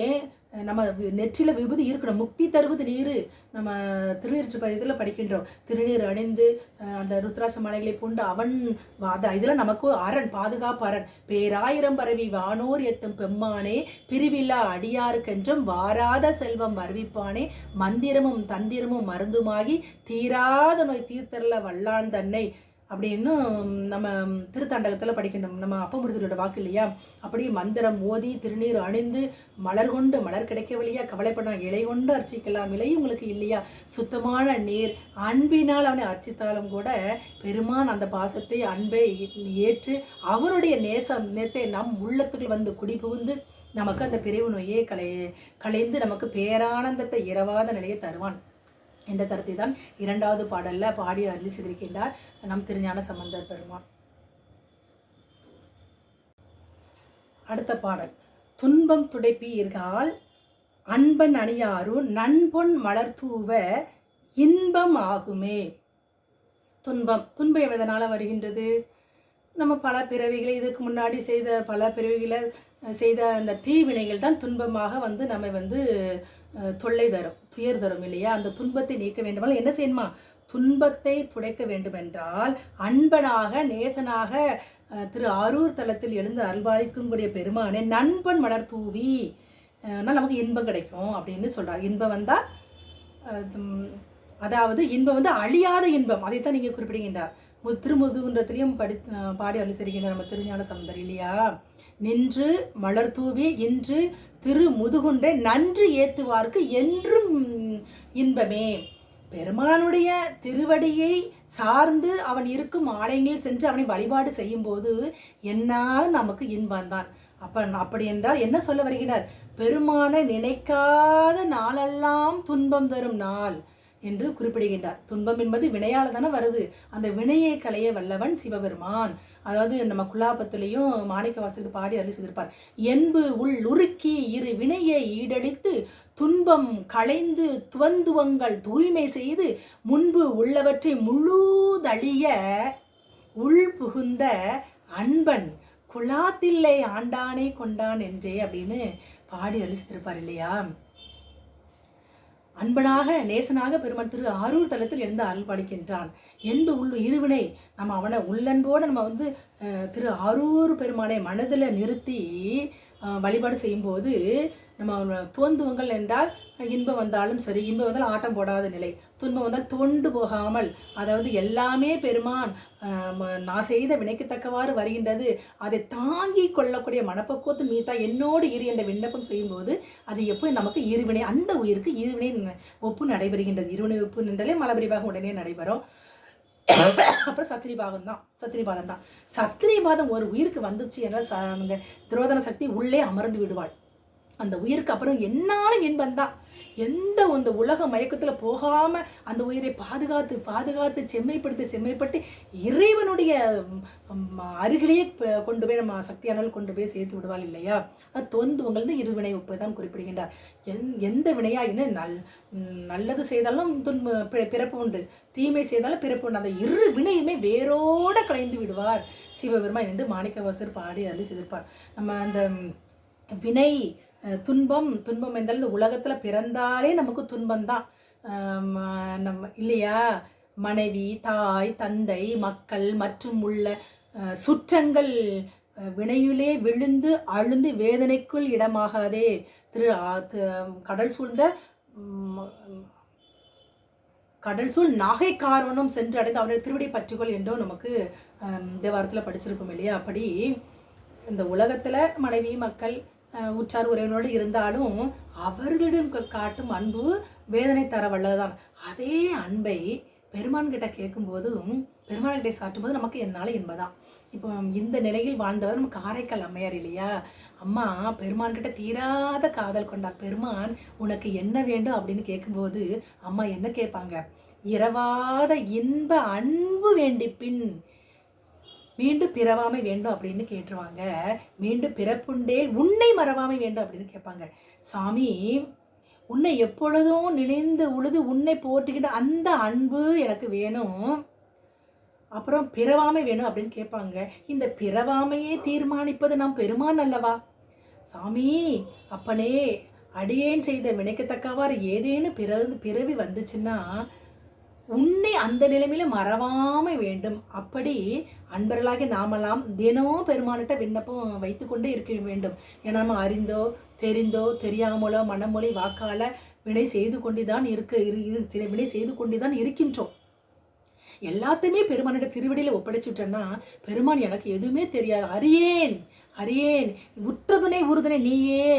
நம்ம நெற்றியில் விபூதி இருக்கணும். முக்தி தருவது நீர். நம்ம திருநீற்று பதியத்தில் படிக்கின்றோம். திருநீர் அணிந்து அந்த ருத்ராட்ச மாலைகளை பூண்டு அவன் இதெல்லாம் நமக்கு அரண், பாதுகாப்பு அரண். பேராயிரம் பரவி வானோர் எத்தும் பெம்மானே பிரிவில்லா அடியாருக்கென்றும் வாராத செல்வம் அறிவிப்பானே மந்திரமும் தந்திரமும் மருந்துமாகி தீராத நோய் தீர்த்தரல வல்லான் தன்னை அப்படின்னு நம்ம திருத்தாண்டகத்தில் படிக்கணும். நம்ம அப்பமுருதரோட வாக்கு இல்லையா? அப்படி மந்திரம் ஓதி திருநீர் அணிந்து மலர் கொண்டு மலர் கிடைக்கவில்லையா கவலைப்பட இலை கொண்டு அர்ச்சிக்கலாம். இலை உங்களுக்கு இல்லையா? சுத்தமான நீர் அன்பினால் அவனை அர்ச்சித்தாலும் கூட பெருமான் அந்த பாசத்தை அன்பை ஏற்று அவனுடைய நேசத்தை நம் உள்ளத்துக்குள் வந்து குடி புகுந்து நமக்கு அந்த பிரிவு நோயே கலைந்து நமக்கு பேரானந்தத்தை இரவாத நிலையை தருவான் என்ற கருத்தை தான் 2வது பாடல்ல பாடி அருளி செய்திருக்கின்றார் நம் திருஞான சம்பந்தர் பெருமான். அடுத்த பாடல். துன்பம் துடைப்பீர்கள் அன்பன் அணியாரு நண்பொன் மலர்தூவ இன்பம் ஆகுமே. துன்பம் எதனால வருகின்றது? நம்ம பல பிறவிகளை இதுக்கு முன்னாடி செய்த பல பிறவிகளை செய்த அந்த தீவினைகள் தான் துன்பமாக வந்து நம்மை வந்து தொல்லை தரும், துயர் தரும் இல்லையா? அந்த துன்பத்தை நீக்க வேண்டுமானால் என்ன செய்யணுமா? துன்பத்தை துடைக்க வேண்டுமென்றால் அன்பனாக நேசனாக திரு ஆரூர் தலத்தில் எழுந்து அல்வாழிக்கும்கூடிய பெருமானே நண்பன் மலர் தூவி நமக்கு இன்பம் கிடைக்கும் அப்படின்னு சொல்கிறார். இன்பம் வந்தால் அதாவது இன்பம் வந்து அழியாத இன்பம், அதைத்தான் நீங்கள் குறிப்பிடுகின்றார். திருமுதுகுன்றத்திலையும் பாடி அருள் செய்கின்ற நம்ம திருஞான சம்பந்தர் இல்லையா? நின்று மலர் தூவி இன்று திரு முதுகுன்றை நன்று ஏத்துவார்க்கு என்றும் இன்பமே. பெருமானுடைய திருவடியை சார்ந்து அவன் இருக்கும் ஆலயங்களில் சென்று அவனை வழிபாடு செய்யும் போது என்னால் நமக்கு இன்பம்தான். அப்படி என்றால் என்ன சொல்ல வருகிறார்? பெருமானை நினைக்காத நாளெல்லாம் துன்பம் தரும் நாள் என்று குறிப்பிடுகின்றார். துன்பம் என்பது வினையால் தானே வருது. அந்த வினையை களைய வல்லவன் சிவபெருமான். அதாவது நம்ம குலாபத்திலையும் மாணிக்க வாசகர் பாடி அருள் செய்திருப்பார். என்பு உள் உருக்கி இரு வினையை ஈடழித்து துன்பம் களைந்து துவந்துவங்கள் தூய்மை செய்து முன்பு உள்ளவற்றை முழுதழிய உள் புகுந்த அன்பன் குலாத்தில்லை ஆண்டானே கொண்டான் என்றே அப்படின்னு பாடி அருள் செய்திருப்பார் இல்லையா? அன்பனாக நேசனாக பெருமான் திரு ஆரூர் தலத்தில் எழுந்து அருள் பாலிக்கின்றான். என்பு இருவினை நம்ம அவனை உள்ளன்போடு நம்ம வந்து திரு ஆரூர் பெருமானை மனதில் நிறுத்தி வழிபாடு செய்யும்போது நம்ம தோந்துவங்கள் என்றால் இன்பம் வந்தாலும் சரி, இன்பம் வந்தால் ஆட்டம் போடாத நிலை, துன்பம் வந்தால் தோண்டு போகாமல், அதாவது எல்லாமே பெருமான் நான் செய்த வினைக்கு தக்கவாறு வருகின்றது, அதை தாங்கி கொள்ளக்கூடிய மனப்பக்குவத்து மீதா என்னோடு இரு என்ற விண்ணப்பம் செய்யும்போது அது எப்போ நமக்கு இருவினை, அந்த உயிருக்கு இருவினை ஒப்பு நடைபெறுகின்றது. இருவினை ஒப்பு நின்றாலே மலபரிபாகம் உடனே நடைபெறும். அப்புறம் சத்திரிபாதம் தான். சத்திரிபாதம் ஒரு உயிருக்கு வந்துச்சு என்றால் திரோதன சக்தி உள்ளே அமர்ந்து விடுவாள். அந்த உயிருக்கு அப்புறம் என்னாலும் இன்பந்தான். எந்த அந்த உலக மயக்கத்தில் போகாமல் அந்த உயிரை பாதுகாத்து செம்மைப்பட்டு இறைவனுடைய அருகிலேயே கொண்டு போய் நம்ம சக்தியானால் கொண்டு போய் சேர்த்து விடுவாள் இல்லையா? அது தோந்துவங்கள் இருவினை ஒப்பு தான் குறிப்பிடுகின்றார். எந்த வினையா என்ன நல்லது செய்தாலும் பிறப்பு உண்டு, தீமை செய்தாலும் பிறப்பு உண்டு. அந்த இரு வினையுமே வேரோட கலைந்து விடுவார் சிவபெருமான் என்று மாணிக்கவாசகர் பாடி அருள் செய்திருப்பார். நம்ம அந்த வினை துன்பம் என்றால் இந்த உலகத்தில் பிறந்தாலே நமக்கு துன்பம்தான் நம்ம இல்லையா? மனைவி, தாய், தந்தை, மக்கள் மற்றும் உள்ள சுற்றங்கள் வினையுலே விழுந்து அழுந்து வேதனைக்குள் இடமாகாதே. கடல் சூழ் நாகை காரணம் சென்று அடைந்து அவருடைய திருவடி பற்றுகொள் என்றோ நமக்கு தேவாரத்தில் படிச்சிருப்போம் இல்லையா? அப்படி இந்த உலகத்தில் மனைவி, மக்கள், உற்றார் உறவினரோடு இருந்தாலும் அவர்களிடம் காட்டும் அன்பு வேதனை தர வல்லதுதான். அதே அன்பை பெருமான் கிட்ட கேட்கும்போதும் பெருமான் கிட்ட சாட்டும்போது நமக்கு என்னால் என்பதான். இப்போ இந்த நிலையில் வாழ்ந்தவர் நம்ம காரைக்கால் அம்மையார் இல்லையா? அம்மா பெருமான்கிட்ட தீராத காதல் கொண்டார். பெருமான் உனக்கு என்ன வேண்டும் அப்படின்னு கேட்கும்போது அம்மா என்ன கேட்பாங்க? இரவாத இன்ப அன்பு வேண்டிப்பின் மீண்டும் பிறவாமை வேண்டும் அப்படின்னு கேட்டுருவாங்க. மீண்டும் பிறப்புண்டேல் உன்னை மறவாமை வேண்டும் அப்படின்னு கேட்பாங்க. சாமி, உன்னை எப்பொழுதும் நினைந்து உழுது உன்னை போட்டுக்கிட்ட அந்த அன்பு எனக்கு வேணும், அப்புறம் பிறவாமை வேணும் அப்படின்னு கேட்பாங்க. இந்த பிறவாமையே தீர்மானிப்பது நாம் பெருமான் அல்லவா? சாமி, அப்பனே, அடியேன் செய்த வினைக்கத்தக்கவாறு ஏதேனும் பிறவி வந்துச்சுன்னா உன்னை அந்த நிலைமையில மறவாமை வேண்டும். அப்படி அன்பர்களாக நாமெல்லாம் தினம் பெருமானிட்ட விண்ணப்பம் வைத்து கொண்டே இருக்க வேண்டும். ஏன்னா நம்ம அறிந்தோ தெரிந்தோ தெரியாமலோ மனமொழி வாக்கால வினை செய்து கொண்டுதான் சில வினை செய்து கொண்டுதான் இருக்கின்றோம். எல்லாத்தையுமே பெருமானிட திருவடியில் ஒப்படைச்சுட்டேன்னா பெருமான் எனக்கு எதுவுமே தெரியாது, அறியேன் அறியேன் உற்றதுணை உறுதுணை நீயே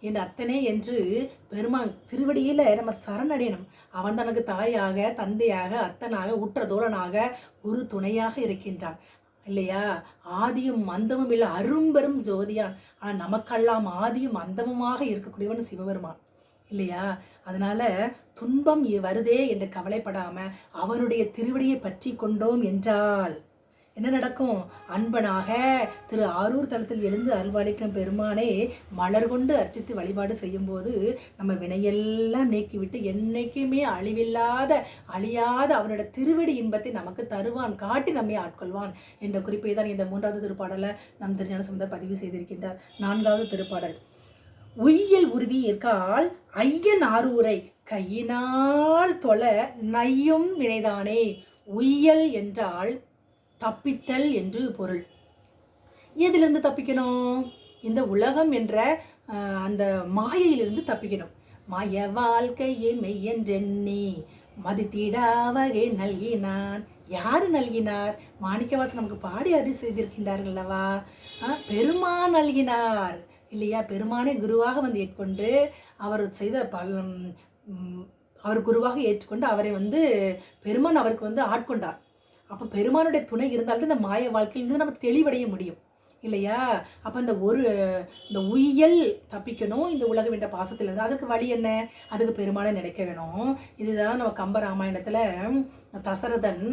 என் அத்தனை என்று பெருமான் திருவடியில் நம்ம சரணடையணும். அவன் தனக்கு தாயாக தந்தையாக அத்தனாக உற்ற தோழனாக ஒரு துணையாக இருக்கின்றான் இல்லையா? ஆதியும் அந்தமும் இல்லை, அரும்பெரும் ஜோதியான். ஆனால் நமக்கெல்லாம் ஆதியும் அந்தமுமாக இருக்கக்கூடியவன் சிவபெருமான் இல்லையா? அதனால துன்பம் வருதே என்று கவலைப்படாம அவனுடைய திருவடியை பற்றி கொண்டோம் என்றால் என்ன நடக்கும்? அன்பனாக திரு ஆரூர் தலத்தில் எழுந்து அருள்வாளிக்கும் பெருமானே மலர் கொண்டு அர்ச்சித்து வழிபாடு செய்யும்போது நம்ம வினையெல்லாம் நீக்கிவிட்டு என்னைக்குமே அழியாத அவனோட திருவடி இன்பத்தை நமக்கு தருவான், காட்டி நம்மை ஆட்கொள்வான் என்ற குறிப்பை தான் இந்த 3வது திருப்பாடலை நம் திருஞான சம்பந்தர் பதிவு செய்திருக்கின்றார். 4வது திருப்பாடல். உய்யல் உருவி இருக்கால் ஐயன் ஆரூரை கையினால் தொழ நையும் வினைதானே. உய்யல் என்றால் தப்பித்தல் என்று பொருள். எதிலிருந்து தப்பிக்கணும்? இந்த உலகம் என்ற அந்த மாயையிலிருந்து தப்பிக்கணும். மாய வாழ்க்கையை மெய்யென்றெண்ணி மதித்திடா வகை நல்கினான். யார் நல்கினார்? மாணிக்கவாசன் நமக்கு பாடி அருளி செய்திருக்கின்றார்கள் அல்லவா? பெருமான் நல்கினார் இல்லையா? பெருமானே குருவாக வந்து ஏற்கொண்டு அவர் செய்த அவர் குருவாக ஏற்றுக்கொண்டு அவரை பெருமான் அவருக்கு ஆட்கொண்டார். அப்போ பெருமானுடைய துணை இருந்தால்தான் இந்த மாய வாழ்க்கையிலிருந்து நம்ம தெளிவடைய முடியும் இல்லையா? அப்போ இந்த உய்யல் தப்பிக்கணும் இந்த உலகம் என்ற பாசத்திலிருந்து. அதுக்கு வழி என்ன? அதுக்கு பெருமானை நினைக்க வேணும். இதுதான் நம்ம கம்ப ராமாயணத்தில் தசரதன்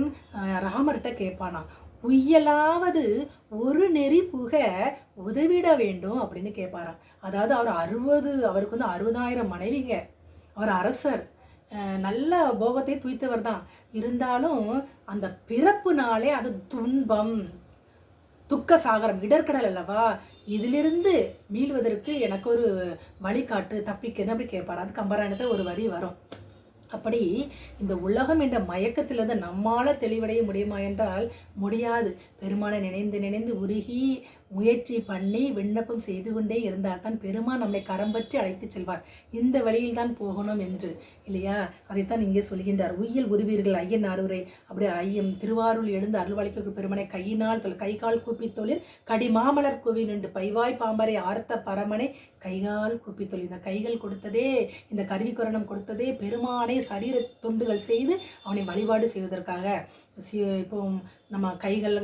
ராமர்கிட்ட கேட்பானா, உய்யலாவது ஒரு நெறி புக உதவிட வேண்டும் அப்படின்னு கேட்பாராம். அதாவது அவருக்கு 60,000 மனைவிங்க, அவர் அரசர், நல்ல போகத்தை துய்த்தவர் தான். இருந்தாலும் அந்த பிறப்புனாலே அது துன்பம், துக்க சாகரம், இடர்கடல் அல்லவா? இதிலிருந்து மீள்வதற்கு எனக்கு ஒரு வழிகாட்டு, தப்பிக்கன்னு அப்படி கேட்பார். அது கம்பராயணத்தில் ஒரு வரி வரும். அப்படி இந்த உலகம் என்ற மயக்கத்திலிருந்து நம்மால் தெளிவடைய முடியுமா என்றால் முடியாது. பெருமானை நினைந்து உருகி முயற்சி பண்ணி விண்ணப்பம் செய்து கொண்டே இருந்தால் தான் பெருமான் நம்மை கரம்பற்றி அழைத்து செல்வார். இந்த வழியில் தான் போகணும் என்று இல்லையா? அதைத்தான் இங்கே சொல்கின்றார். உய்யல் உருவீர்கள் ஐயன் ஆரூரை. அப்படி ஐயம் திருவாரூர் எழுந்து அருள்வாளிக்க பெருமனை கையினால் கை கால் கூப்பி தொழில் கடிமாமலர் குவி நின்று பைவாய் பாம்பரை ஆர்த்த பரமனை கைகால் கூப்பி தொழில். இந்த கைகள் கொடுத்ததே, இந்த கருவிக்குரணம் கொடுத்ததே பெருமானை சரீர தொண்டுகள் செய்து அவனை வழிபாடு செய்வதற்காக. இப்போ நம்ம கைகள்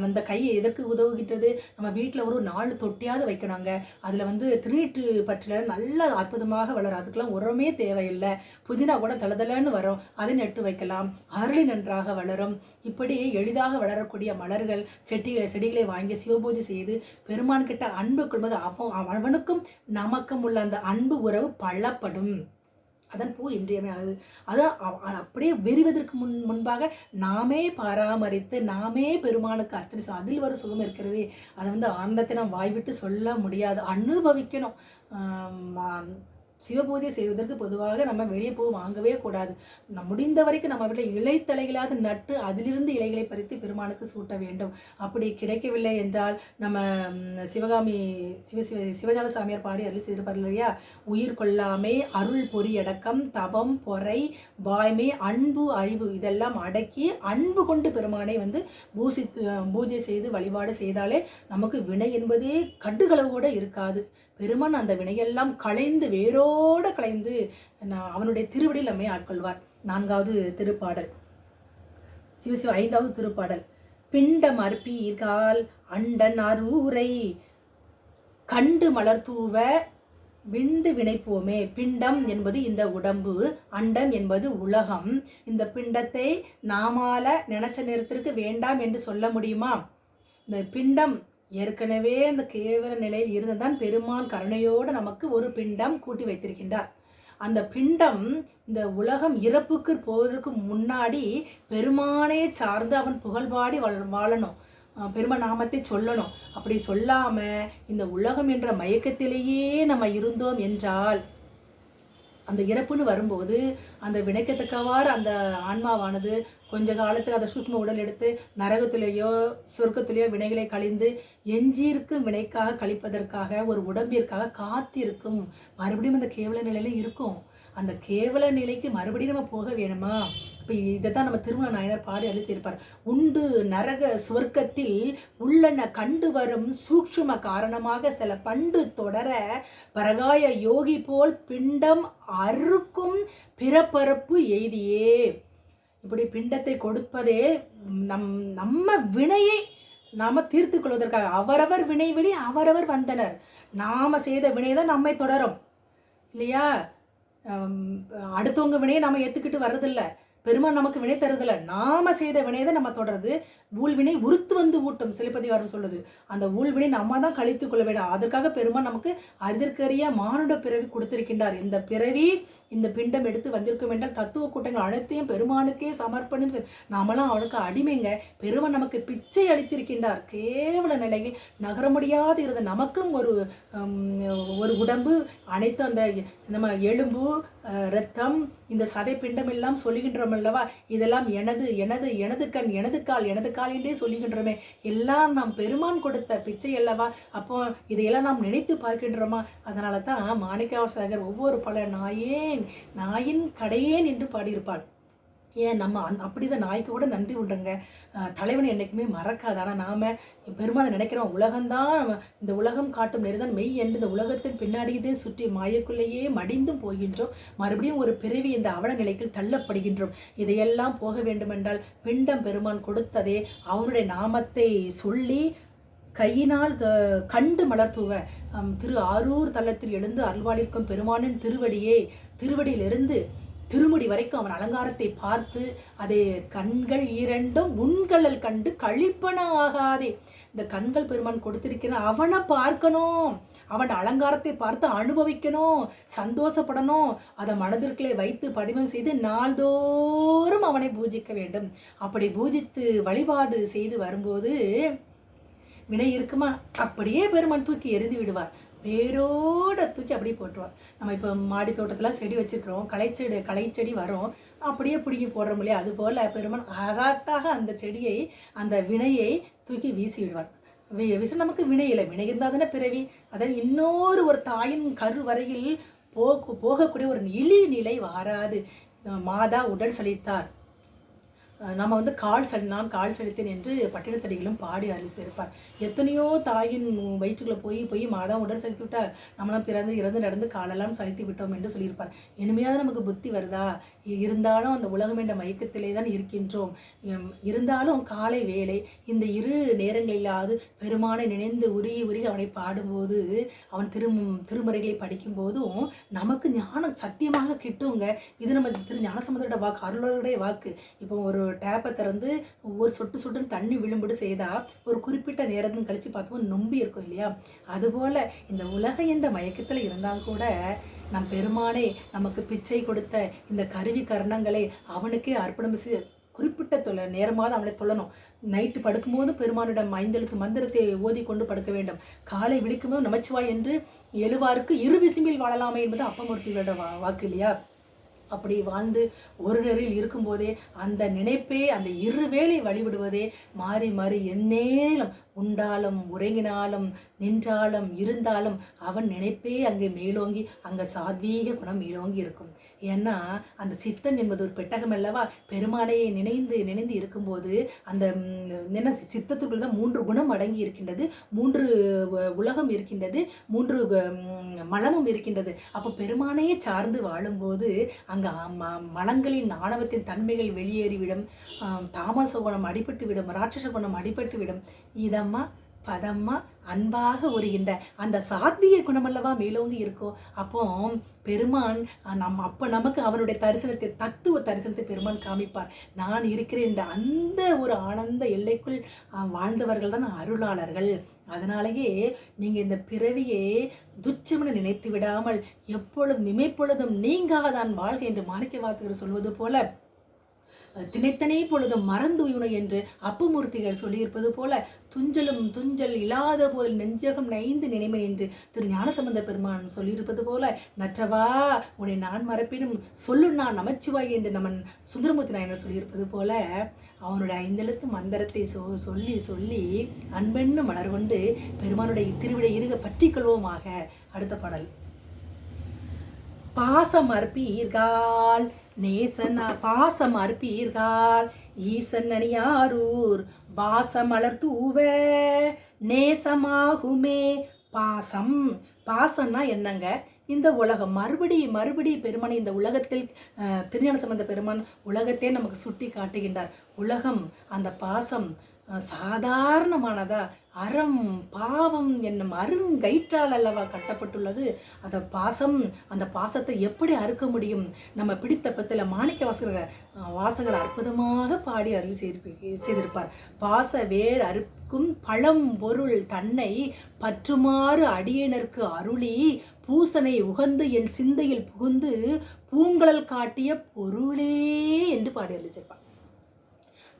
அந்த கையை எதற்கு உதவுகின்றது? நம்ம வீட்டில் ஒரு 4 தொட்டியாவது வைக்கணுங்க. அதில் திருநீட்டு பற்றில நல்ல அற்புதமாக வளரும். அதுக்கெல்லாம் உரமே தேவையில்லை. புதினா கூட தளதளன்னு வரும், அதை நட்டு வைக்கலாம். அரளி நன்றாக வளரும். இப்படி எளிதாக வளரக்கூடிய மலர்கள் செடிகளை வாங்கி சிவபூஜை செய்து பெருமான் கிட்ட அன்பு கொள்வது அவனுக்கும் நமக்கும் உள்ள அந்த அன்பு உறவு பள்ளப்படும். அதன் பூ இன்றியமையாது. அதான் அப்படியே விரிவதற்கு முன்பாக நாமே பராமரித்து நாமே பெருமானுக்கு அர்ச்சனை செய்வோம். அதில் ஒரு சுகம் இருக்கிறது. அதை ஆனந்தத்தை நாம் வாய்விட்டு சொல்ல முடியாது, அனுபவிக்கணும். சிவபூஜை செய்வதற்கு பொதுவாக நம்ம வெளியே போய் வாங்கவே கூடாது. முடிந்த வரைக்கும் நம்ம வீட்டில் இலைத்தலைகளாக நட்டு அதிலிருந்து இலைகளை பறித்து பெருமானுக்கு சூட்ட வேண்டும். அப்படி கிடைக்கவில்லை என்றால் நம்ம சிவஞான சாமியார் பாடி அருள் செய்திருப்பார் இல்லையா? உயிர் கொள்ளாமை அருள் பொறியடக்கம் தவம் பொறை வாய்மை அன்பு அறிவு இதெல்லாம் அடக்கி அன்பு கொண்டு பெருமானை பூஜை செய்து வழிபாடு செய்தாலே நமக்கு வினை என்பதே கட்டுகளவு கூட இருக்காது. பெருமான் அந்த வினையெல்லாம் களைந்து வேரோடு களைந்து அவனுடைய திருவடியில் நம்மை ஆட்கொள்வார். 4வது திருப்பாடல். சிவசிவ 5வது திருப்பாடல். பிண்டம் அற்பீர்கால் அண்டன் அரூரை கண்டு மலர்தூவ விண்டு வினைப்போமே. பிண்டம் என்பது இந்த உடம்பு, அண்டம் என்பது உலகம். இந்த பிண்டத்தை நாமால நினைச்ச நேரத்திற்கு வேண்டாம் என்று சொல்ல முடியுமா? இந்த பிண்டம் ஏற்கனவே இந்த கேவல நிலையில் இருந்துதான் பெருமான் கருணையோடு நமக்கு ஒரு பிண்டம் கூட்டி வைத்திருக்கின்றார். அந்த பிண்டம் இந்த உலகம் இறப்புக்கு போவதற்கு முன்னாடி பெருமானே சார்ந்து அவன் புகழ்பாடி வாழணும், பெரும நாமத்தை சொல்லணும். அப்படி சொல்லாமல் இந்த உலகம் என்ற மயக்கத்திலேயே நம்ம இருந்தோம் என்றால் அந்த இறப்புன்னு வரும்போது அந்த வினைக்கத்தக்கவாறு அந்த ஆன்மாவானது கொஞ்ச காலத்துக்கு அதை சூக்ம உடல் எடுத்து நரகத்திலேயோ சொர்க்கத்திலேயோ வினைகளை கழிந்து எஞ்சியிருக்கும் வினைக்காக கழிப்பதற்காக ஒரு உடம்பிற்காக காத்திருக்கும். மறுபடியும் அந்த கேவல நிலையில இருக்கும். அந்த கேவல நிலைக்கு மறுபடியும் நம்ம போக வேணுமா? இப்போ இதை தான் நம்ம திருமண நாயனர் பாடி அழிச்சிருப்பார். உண்டு நரக சுவர்க்கத்தில் உள்ளன கண்டு வரும் சூக்ஷ்ம காரணமாக சில பண்டு தொடர பரகாய யோகி போல் பிண்டம் அறுக்கும் பிறப்பரப்பு எய்தியே. இப்படி பிண்டத்தை கொடுப்பதே நம்ம வினையை நாம் தீர்த்து கொள்வதற்காக. அவரவர் வினை விழி அவரவர் வந்தனர். நாம் செய்த வினை தான் நம்மை தொடரும் இல்லையா? அடுத்தவங்க வினையை நாம் ஏற்றுக்கிட்டு வர்றதில்லை. பெருமான் நமக்கு வினை தருதில்லை. நாம செய்த வினையை தான் நம்ம தொடருது. ஊழ்வினை உறுத்து வந்து ஊட்டும் சிலப்பதிகாரம் சொல்லுது. அந்த ஊழ்வினை நம்ம தான் கழித்து கொள்ள வேண்டும். அதற்காக பெருமான் நமக்கு அதற்கரிய மானுட பிறவி கொடுத்திருக்கின்றார். இந்த பிறவி இந்த பிண்டம் எடுத்து வந்திருக்கும் என்றால் தத்துவ கூட்டங்கள் அனைத்தையும் பெருமானுக்கே சமர்ப்பணம். நாமெல்லாம் அவனுக்கு அடிமைங்க. பெருமான் நமக்கு பிச்சை அளித்திருக்கின்றார். கேவல நிலையில் நகர முடியாது இருந்த நமக்கும் ஒரு உடம்பு, அனைத்து அந்த நம்ம எலும்பு இரத்தம் இந்த சதை பிண்டம் எல்லாம் சொல்லுகின்றோம் அல்லவா? இதெல்லாம் எனது எனது எனது கண் எனது கால் எனது கால் என்றே சொல்லுகின்றோமே. எல்லாம் நாம் பெருமான் கொடுத்த பிச்சை அல்லவா? அப்போ இதையெல்லாம் நாம் நினைத்து பார்க்கின்றோமா? அதனால தான் மாணிக்கவாசகர் ஒவ்வொரு பல நாயின் கடையேன் என்று பாடியிருப்பாள். ஏன் நம்ம அப்படிதான் நாய்க்கு கூட நன்றி உண்டுங்க. தலைவனை என்றைக்குமே மறக்காது. ஆனால் நாம் பெருமானை நினைக்கிறோம். உலகம்தான் இந்த உலகம் காட்டும் நெறிதான் மெய் என்று இந்த உலகத்தின் பின்னாடியே சுற்றி மாயக்குள்ளேயே மடிந்தும் போகின்றோம். மறுபடியும் ஒரு பிறவி இந்த அவல நிலைக்கு தள்ளப்படுகின்றோம். இதையெல்லாம் போக வேண்டுமென்றால் பிண்டம் பெருமான் கொடுத்ததே அவனுடைய நாமத்தை சொல்லி கையினால் கண்டு மலர்த்துவ திரு ஆரூர் தலத்தில் எழுந்து அல்வாளிற்கும் பெருமானின் திருவடியிலிருந்து திருமுடி வரைக்கும் அவன் அலங்காரத்தை பார்த்து அதே கண்கள் இரண்டும் உண்களல் கண்டு கழிப்பன ஆகாதே. இந்த கண்கள் பெருமான் கொடுத்திருக்கிறான், அவனை பார்க்கணும், அவன் அலங்காரத்தை பார்த்து அனுபவிக்கணும், சந்தோஷப்படணும். அதை மனதிற்குள்ளே வைத்து படிமம் செய்து நாள்தோறும் அவனை பூஜிக்க வேண்டும். அப்படி பூஜித்து வழிபாடு செய்து வரும்போது வினை இருக்குமா? அப்படியே பெருமான் தூக்கி எரிந்து விடுவார். வேரோட தூக்கி அப்படியே போட்டுருவார். நம்ம இப்போ மாடி தோட்டத்தில் செடி வச்சுருக்கிறோம், களைச்செடி வரும், அப்படியே பிடிங்கி போடுறோம் இல்லையா? அதுபோல் பெருமான் அராட்டாக அந்த செடியை அந்த வினையை தூக்கி வீசி விடுவார். வீச நமக்கு வினை இல்லை. வினை இருந்தால் தானே பிறவி. அதாவது இன்னொரு ஒரு தாயின் கரு வரையில் போகக்கூடிய ஒரு இழி நிலை வாராது. மாதா உடல் சலித்தார், நம்ம நான் கால் செலுத்தேன் என்று பட்டினத்தடிகளும் பாடி அழித்திருப்பார். எத்தனையோ தாயின் வயிற்றுக்குள்ளே போய் மாதா உடல் செலுத்தி விட்டால் நம்மளாம் இறந்து நடந்து காலெல்லாம் செலுத்தி விட்டோம் என்று சொல்லியிருப்பார். இனிமையாக நமக்கு புத்தி வருதா? இருந்தாலும் அந்த உலகம் என்ற மயக்கத்திலே தான் இருக்கின்றோம். இருந்தாலும் காலை வேலை இந்த இரு நேரங்களிலாவது பெருமானை நினைந்து உருகி அவனை பாடும்போது அவன் திருமுறைகளை படிக்கும்போதும் நமக்கு ஞானம் சத்தியமாக கிட்டுங்க. இது நம்ம திரு ஞானசம்பந்தரோட வாக்கு, அருளருடைய வாக்கு. இப்போ ஒரு டேப்பை திறந்து ஒரு சொட்டு தண்ணி விழும்படி செய்தால் ஒரு குறிப்பிட்ட நேரத்தும் கழித்து பார்த்தோம் நொம்பி இருக்கும் இல்லையா? அதுபோல் இந்த உலக என்ற மயக்கத்தில் இருந்தால் கூட நம் பெருமானே நமக்கு பிச்சை கொடுத்த இந்த கருவி கரணங்களை அவனுக்கே அர்ப்பணம் குறிப்பிட்ட நேரமாக அவனை தொழணும். நைட்டு படுக்கும்போது பெருமானிடம் 5 எழுத்து மந்திரத்தை ஓதி கொண்டு படுக்க வேண்டும். காலை விழிக்கும்போது நமச்சிவாய் என்று எழுவாருக்கு இரு விசும்பில் வாழலாமே என்பது அப்பமூர்த்திகளோட வாக்கு இல்லையா? அப்படி வாழ்ந்து ஒரு நெறியில் இருக்கும்போதே அந்த நினைப்பே அந்த இருவேளை வழிவிடுவதே மாறி எந்நேரம் உண்டாலும் உறங்கினாலும் நின்றாலும் இருந்தாலும் அவன் நினைப்பே அங்கே மேலோங்கி, அங்கே சாத்வீக குணம் மேலோங்கி இருக்கும். ஏன்னா அந்த சித்தம் என்பது ஒரு பெட்டகம் அல்லவா. பெருமானையை நினைந்து நினைந்து இருக்கும்போது அந்த சித்தத்துக்குள் தான் 3 குணம் அடங்கி இருக்கின்றது, 3 உலகம் இருக்கின்றது, 3 மலமும் இருக்கின்றது. அப்போ பெருமானையே சார்ந்து வாழும்போது அங்கே மலங்களின் ஆணவத்தின் தன்மைகள் வெளியேறிவிடும், தாமச குணம் அடிபட்டுவிடும், ராட்சச குணம் அடிபட்டுவிடும். இதம்மா பதம்மா அன்பாக உருகின்ற அந்த சாத்விக குணமல்லவா மேலோங்கி இருக்கும். அப்போ பெருமான் அப்போ நமக்கு அவனுடைய தரிசனத்தை, தத்துவ தரிசனத்தை பெருமான் காமிப்பார். நான் இருக்கிறேன் என்ற அந்த ஒரு ஆனந்த எல்லைக்குள் வாழ்ந்தவர்கள் தான் அருளாளர்கள். அதனாலேயே நீங்கள் இந்த பிறவியை துச்சமென நினைத்து விடாமல் எப்பொழுதும் இமைப்பொழுதும் நீங்காதான் வாழ்க என்று மாணிக்கவாசகர் சொல்வது போல, திணைத்தனே பொழுதும் மறந்து உயுணை என்று அப்பமூர்த்திகள் சொல்லியிருப்பது போல, துஞ்சலும் துஞ்சல் இல்லாத போதில் நெஞ்சகம் நைந்து நினைமை என்று திரு ஞானசம்பந்த பெருமான் சொல்லியிருப்பது போல, நற்றவா உன்னை நான் மறப்பினும் சொல்லு நான் நமச்சிவாய் என்று நம்மன் சுந்தரமூர்த்தி நாயனர் சொல்லியிருப்பது போல, அவனுடைய 5 எழுத்து மந்திரத்தை சொல்லி சொல்லி அன்பெண்ணு மலர் கொண்டு பெருமானுடைய திருவிடை இருக பற்றிக்கொள்வோமாக. அடுத்த பாடல். பாசம் அற்பீர்கள் நேசன் பாசம் அற்பீர்கள் ஈசன் அணியாரூர் பாசமலர் தூவ நேசமாகுமே. பாசம், பாசம்னா என்னங்க? இந்த உலகம் மறுபடி பெருமான் இந்த உலகத்தில் திருஞான சம்பந்த பெருமான் உலகத்தை நமக்கு சுட்டி காட்டுகின்றார். உலகம், அந்த பாசம் சாதாரணமானதா? அறம் பாவம் என்னும் அருங்கயிற்றால் அல்லவா கட்டப்பட்டுள்ளது. அந்த பாசம், அந்த பாசத்தை எப்படி அறுக்க முடியும்? நம்ம பிடித்த பத்தில் மாணிக்க வாசகர் அற்புதமாக பாடி அருள் செய்திருப்பார். பாச வேர் அறுக்கும் பழம் பொருள் தன்னை பற்றுமாறு அடியனருக்கு அருளி பூசனை உகந்து என் சிந்தையில் புகுந்து பூங்கழல் காட்டிய பொருளே என்று பாடி அருள் செய்வார்.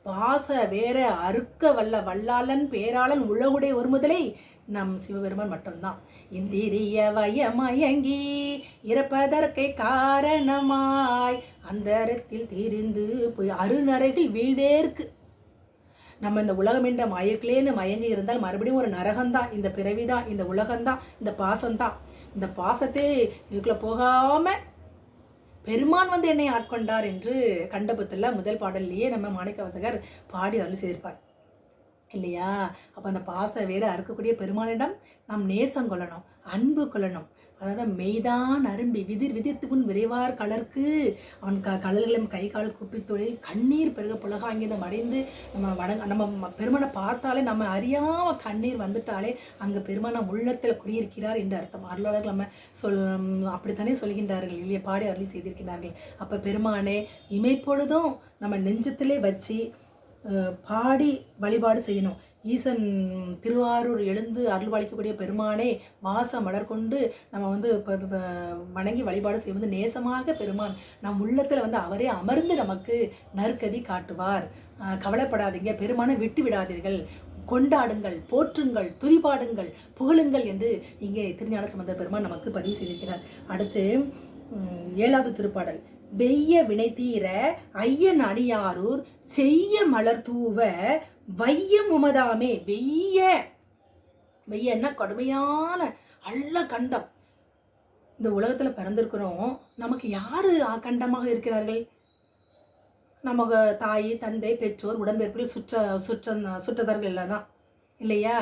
பாச வேற அறுக்க வல்ல வல்லாளன் பேராளன் உலகுடைய ஒரு முதலை நம் சிவபெருமான் மட்டும்தான். இந்திரிய வயமயங்கி இறப்பதற்கை காரணமாய் அந்தரத்தில் தெரிந்து போய் அருநரகில் வீடேற்கு. நம்ம இந்த உலகம் என்ற மயக்கிலேன்னு மயங்கி இருந்தால் மறுபடியும் ஒரு நரகம்தான், இந்த பிறவிதான், இந்த உலகம்தான், இந்த பாசம்தான். இந்த பாசத்தை இதுக்குள்ள போகாம பெருமான் வந்து என்னை ஆட்கொண்டார் என்று கண்டபத்தில் முதல் பாடல்லையே நம்ம மாணிக்கவாசகர் பாடி அருள் செய்திருப்பார் இல்லையா? அப்போ அந்த பாச வேறு அறுக்கக்கூடிய பெருமானிடம் நாம் நேசம் கொள்ளணும், அன்பு கொள்ளணும். அதாவது மெய்தான் அரும்பி விதிர்த்து முன் விரைவார் கலர்க்கு அவன் கலர்களும் கை கால் குப்பித்தொழி கண்ணீர் பெருக புலகாங்கிதம் அடைந்து நம்ம பெருமானை பார்த்தாலே நம்ம அறியாமல் கண்ணீர் வந்துட்டாலே அங்கே பெருமான உள்ளத்தில் குடியிருக்கிறார் என்று அர்த்தம். அருளாளர்கள் நம்ம அப்படித்தானே சொல்கின்றார்கள் இல்லையா? பாடி அருளி செய்திருக்கிறார்கள். அப்போ பெருமானே இமைப்பொழுதும் நம்ம நெஞ்சத்திலே வச்சு பாடி வழிபாடு செய்யணும். ஈசன் திருவாரூர் எழுந்து அருள்பாலிக்கக்கூடிய பெருமானே வாச மலர் கொண்டு நம்ம வந்து வணங்கி வழிபாடு செய்வது நேசமாக பெருமான் நம் உள்ளத்தில் வந்து அவரே அமர்ந்து நமக்கு நற்கதி காட்டுவார். கவலைப்படாதீங்க, பெருமானை விட்டு விடாதீர்கள், கொண்டாடுங்கள், போற்றுங்கள், துதிபாடுங்கள், புகழுங்கள் என்று இங்கே திருஞான சம்பந்த பெருமான் நமக்கு பதிவு செய்திருக்கிறார். அடுத்து 7வது திருப்பாடல். வெய்ய வினை தீர ஐயன் அணியாரூர் செய்ய மலர் தூவ வையம் உமதாமே. வெய்யன்னா கடுமையான அள்ள கண்டம். இந்த உலகத்தில் பிறந்திருக்கிறோம், நமக்கு யாரு கண்டமாக இருக்கிறார்கள்? நமக்கு தாய் தந்தை பெற்றோர் உடன்பிறப்புகள் சுற்றத்தார்கள் எல்லாம் தான் இல்லையா?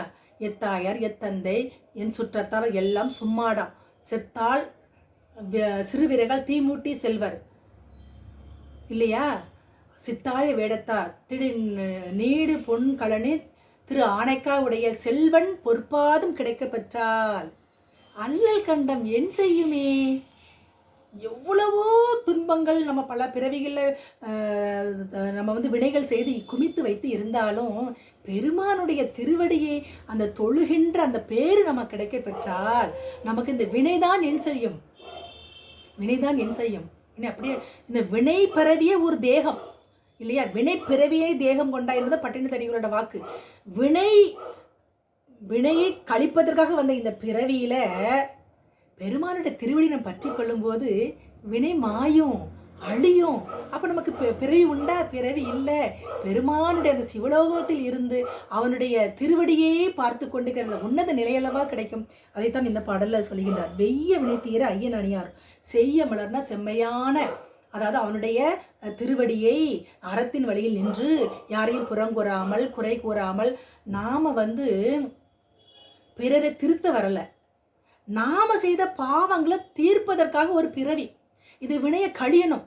எத்தாயார் எத்தந்தை என் சுற்றத்தார் எல்லாம் சும்மாடாம், செத்தால் சிறுவீரர்கள் தீமூட்டி செல்வர் இல்லையா? சித்தாய வேடத்தார் திடு நீடு பொன் கலனி திரு ஆனைக்கா உடைய செல்வன் பொற்பாதம் கிடைக்க பெற்றால் அல்லல் கண்டம் என் செய்யுமே. எவ்வளவோ துன்பங்கள் நம்ம பல பிறவிகளில் நம்ம வந்து வினைகள் செய்து குமித்து வைத்து இருந்தாலும் பெருமானுடைய திருவடியை அந்த தொழுகின்ற அந்த பேரு நமக்கு கிடைக்க பெற்றால் நமக்கு இந்த வினைதான் என் செய்யும், வினைதான் என் செய்யும். அப்படியே இந்த வினை பிறவிய ஒரு தேகம் இல்லையா? வினை பிறவியை தேகம் கொண்டா என்பது பட்டின தடிகளோட வாக்கு. வினையை கழிப்பதற்காக வந்த இந்த பிறவியில பெருமானுடைய திருவடி நம்ம பற்றி கொள்ளும் போது வினை மாயும், அழியும். அப்போ நமக்கு பிறவி உண்டா? பிறவி இல்லை. பெருமானுடைய அந்த சிவலோகத்தில் இருந்து அவனுடைய திருவடியே பார்த்து கொண்டு உன்னத நிலையளவா கிடைக்கும். அதைத்தான் இந்த பாடலில் சொல்கின்றார். வெய்ய வினை தீர ஐயன் அணியார் செய்ய மலர்னா செம்மையான, அதாவது அவனுடைய திருவடியை அறத்தின் வழியில் நின்று யாரையும் புறங்கூறாமல் குறை கூறாமல், நாம் பிறரை திருத்த வரலை, நாம் செய்த பாவங்களை தீர்ப்பதற்காக ஒரு பிறவி. இது வினையை கழியணும்.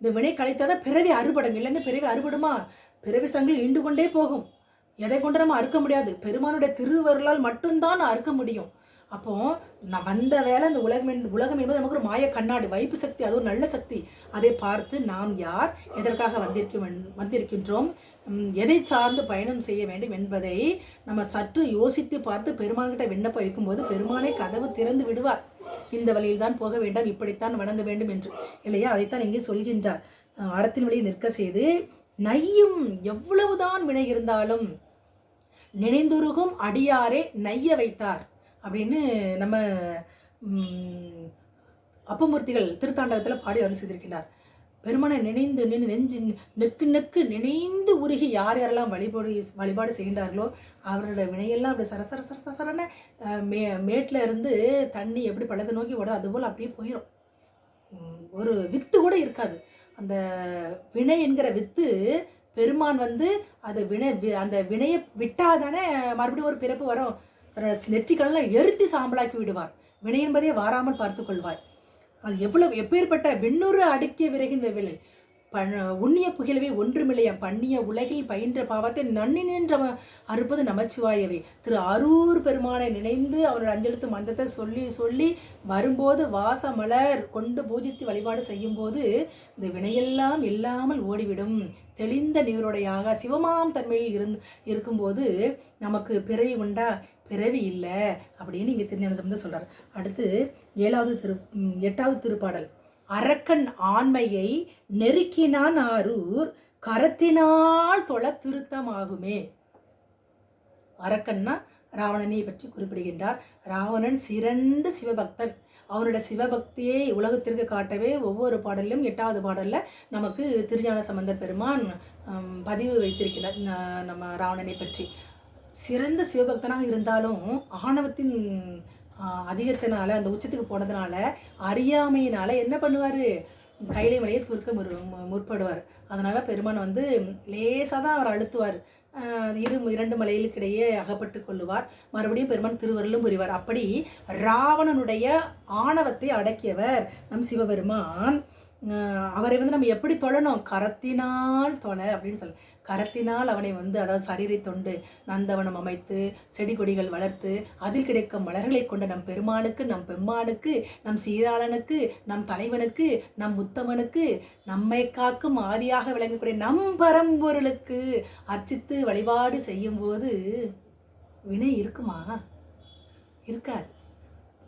இந்த வினை கழித்தாதான் பிறவி அறுபடும். இல்லைன்னு பிறவி அறுபடுமா? பிறவி சங்கில் நீண்டு கொண்டே போகும். எதை கொண்டு நம்ம அறுக்க முடியாது. பெருமானுடைய திருவருளால் மட்டும்தான் அறுக்க முடியும். அப்போ நான் வந்த வேலை இந்த உலகம் என்பது நமக்கு ஒரு மாய கண்ணாடி, வைப்பு சக்தி, அது ஒரு நல்ல சக்தி. அதை பார்த்து நாம் யார், எதற்காக வந்திருக்கின்றோம், எதை சார்ந்து பயணம் செய்ய வேண்டும் என்பதை நம்ம சற்று யோசித்து பார்த்து பெருமான்கிட்ட விண்ணப்பம் வைக்கும்போது பெருமானை கதவு திறந்து விடுவார். இந்த வழியில் தான் போக வேண்டும், இப்படித்தான் வணங்க வேண்டும் என்று, இல்லையா? அதைத்தான் இங்கே சொல்கின்றார். அறத்தின் வழியை நிற்க செய்து நையும் எவ்வளவுதான் வினை இருந்தாலும் நினைந்துருகும் அடியாரே நைய வைத்தார் அப்படின்னு நம்ம அப்பமூர்த்திகள் திருத்தாண்டகத்தில் பாடி அருள் செய்திருக்கின்றார். பெருமானை நினைந்து நெஞ்சு நெக்கு நினைந்து உருகி யார் யாரெல்லாம் வழிபாடு செய்கின்றார்களோ அவரோட வினையெல்லாம் அப்படி சரசரன மேட்டில் இருந்து தண்ணி எப்படி பள்ளத்தை நோக்கி ஓட அதுபோல் அப்படியே போயிடும். ஒரு வித்து கூட இருக்காது. அந்த வினை என்கிற வித்து பெருமான் அது அந்த வினையை விட்டாதானே மறுபடியும் ஒரு பிறப்பு வரும். தன்னோட நெற்றிக்கெல்லாம் எரித்து சாம்பலாக்கி விடுவார். வினை என்பதே வாராமல் பார்த்து கொள்வார். அது எப்பேற்பட்ட விண்ணுறு அடுக்கிய விறகின் வெவ்விலை உண்ணிய புகிலவே ஒன்றுமில்லையா பண்ணிய உலகில் பயின்ற பாவத்தை நன்னி நின்ற அறுப்பது நமச்சிவாயவே. திரு அரூர் பெருமானை நினைந்து அவரோட அஞ்செழுத்து மந்திரத்தை சொல்லி சொல்லி வரும்போது வாச மலர் கொண்டு பூஜித்து வழிபாடு செய்யும் போது இந்த வினையெல்லாம் இல்லாமல் ஓடிவிடும். தெளிந்த நீரோடையாக சிவமாம் தன்மையில் இருக்கும்போது நமக்கு பிறவி உண்டா? பிறவி இல்லை அப்படின்னு இங்கே திருஞான சம்பந்தர் சொல்கிறார். அடுத்து 8வது திருப்பாடல். அரக்கன் ஆண்மையை நெருக்கினான் ஆரூர் கரத்தினால் தொழ திருத்தமாகுமே. அரக்கன்னா ராவணனை பற்றி குறிப்பிடுகின்றார். ராவணன் சிறந்த சிவபக்தன். அவனுடைய சிவபக்தியை உலகத்திற்கு காட்டவே ஒவ்வொரு பாடலிலும் 8வது பாடலில் நமக்கு திருஞான சம்பந்தர் பெருமான் பதிவு வைத்திருக்கிறார். நம்ம ராவணனை பற்றி சிறந்த சிவபக்தனாக இருந்தாலும் ஆணவத்தின் அதிகத்தினால, அந்த உச்சத்துக்கு போனதுனால, அறியாமையினால என்ன பண்ணுவார்? கைலை மலையை தூர்க்க முற்படுவார். அதனால் பெருமான் லேசாக தான் அவர் அழுத்துவார். 2 மலைகளுக்கிடையே அகப்பட்டு கொள்ளுவார். மறுபடியும் பெருமான் திருவருளும் புரிவார். அப்படி ராவணனுடைய ஆணவத்தை அடக்கியவர் நம் சிவபெருமான். அவரை நம்ம எப்படி தொழணும்? கரத்தினால் தொழ அப்படின்னு சொல்ல. கரத்தினால் அவனை அதாவது சரீரை தொண்டு நந்தவனம் அமைத்து செடி கொடிகள் வளர்த்து அதில் கிடைக்கும் மலர்களை கொண்ட நம் பெருமானுக்கு, நம் பெம்மானுக்கு, நம் சீராளனுக்கு, நம் தலைவனுக்கு, நம் உத்தமனுக்கு, நம்மை காக்கும் ஆதியாக விளங்கக்கூடிய நம் பரம்பொருளுக்கு அர்ச்சித்து வழிபாடு செய்யும்போது வினை இருக்குமா? இருக்காது.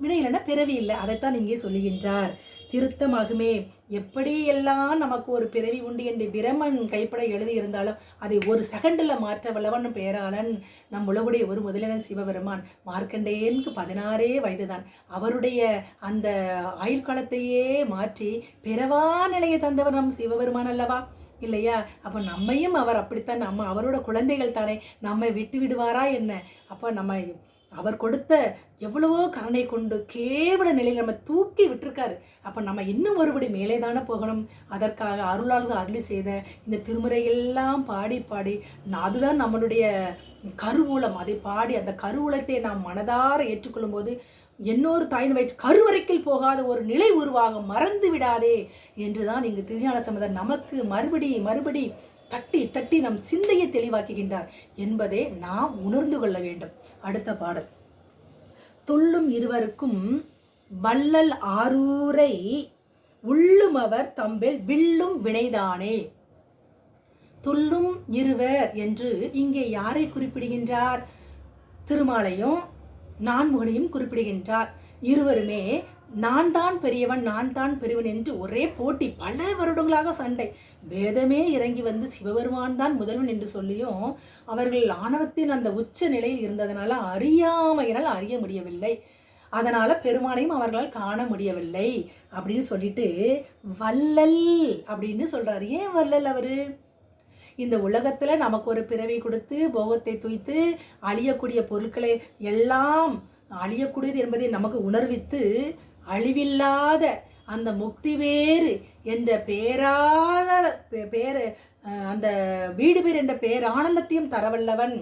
வினை இல்லைன்னா பிறவி இல்லை. அதைத்தான் இங்கே சொல்லுகின்றார். திருத்தமாகுமே. எப்படியெல்லாம் நமக்கு ஒரு பிறவி உண்டு என்று பிரமன் கைப்பட எழுதியிருந்தாலும் அதை ஒரு செகண்டில் மாற்ற வல்லவன் பேராளன் நம் உலகுடைய ஒரு முதலியன் சிவபெருமான். மார்க்கண்டேயனுக்கு 16 வயதுதான். அவருடைய அந்த ஆயுட்காலத்தையே மாற்றி பிறவா நிலையை தந்தவர் நம் சிவபெருமான் அல்லவா? இல்லையா? அப்போ நம்மையும் அவர் அப்படித்தான், நம்ம அவரோட குழந்தைகள் தானே, நம்மை விட்டு விடுவாரா என்ன? அப்போ நம்ம அவர் கொடுத்த எவ்வளவோ கருணை கொண்டு கேவல நிலையில் நம்ம தூக்கி விட்டுருக்காரு. அப்போ நம்ம இன்னும் ஒருபடி மேலே தானே போகணும். அதற்காக அருளாளர்கள் அருளி செய்த இந்த திருமுறையெல்லாம் பாடி பாடி அதுதான் நம்மளுடைய கருவூலம். அதை பாடி அந்த கருவூலத்தை நாம் மனதார ஏற்றுக்கொள்ளும் போது இன்னொரு தாயின் வயிற்று கருவறைக்கில் போகாத ஒரு நிலை உருவாக மறந்து விடாதே என்றுதான் இங்கு திருஞான சம்பந்தர் நமக்கு மறுபடி தட்டி தட்டி நம் சிந்தையை தெளிவாக்குகின்றார் என்பதை நாம் உணர்ந்து கொள்ள வேண்டும். அடுத்த பாடல். துள்ளும் இருவருக்கும் வள்ளல் ஆரூரை உள்ளும் அவர் தம்பில் வில்லும் வினைதானே. துள்ளும் இருவர் என்று இங்கே யாரை குறிப்பிடுகின்றார்? திருமாலையும் நான்முகனையும் குறிப்பிடுகின்றார். இருவருமே நான் தான் பெரியவன், நான் தான் பெரியவன் என்று ஒரே போட்டி, பல வருடங்களாக சண்டை. வேதமே இறங்கி சிவபெருமான் தான் முதல்வன் என்று சொல்லியும் அவர்கள் ஆணவத்தின் அந்த உச்ச நிலையில் இருந்ததனால அறியாமையினால் அறிய முடியவில்லை. அதனால் பெருமானையும் அவர்களால் காண முடியவில்லை அப்படின்னு சொல்லிட்டு வள்ளல் அப்படின்னு சொல்கிறார். ஏன் வள்ளல் அவர்? இந்த உலகத்தில் நமக்கு ஒரு பிறவி கொடுத்து போகத்தை துய்த்து அழியக்கூடிய பொருட்களை எல்லாம் அழியக்கூடியது என்பதை நமக்கு உணர்வித்து அழிவில்லாத அந்த முக்தி வேறு என்ற அந்த வீடு பேர் என்ற பேரானந்தத்தையும் தரவல்லவன்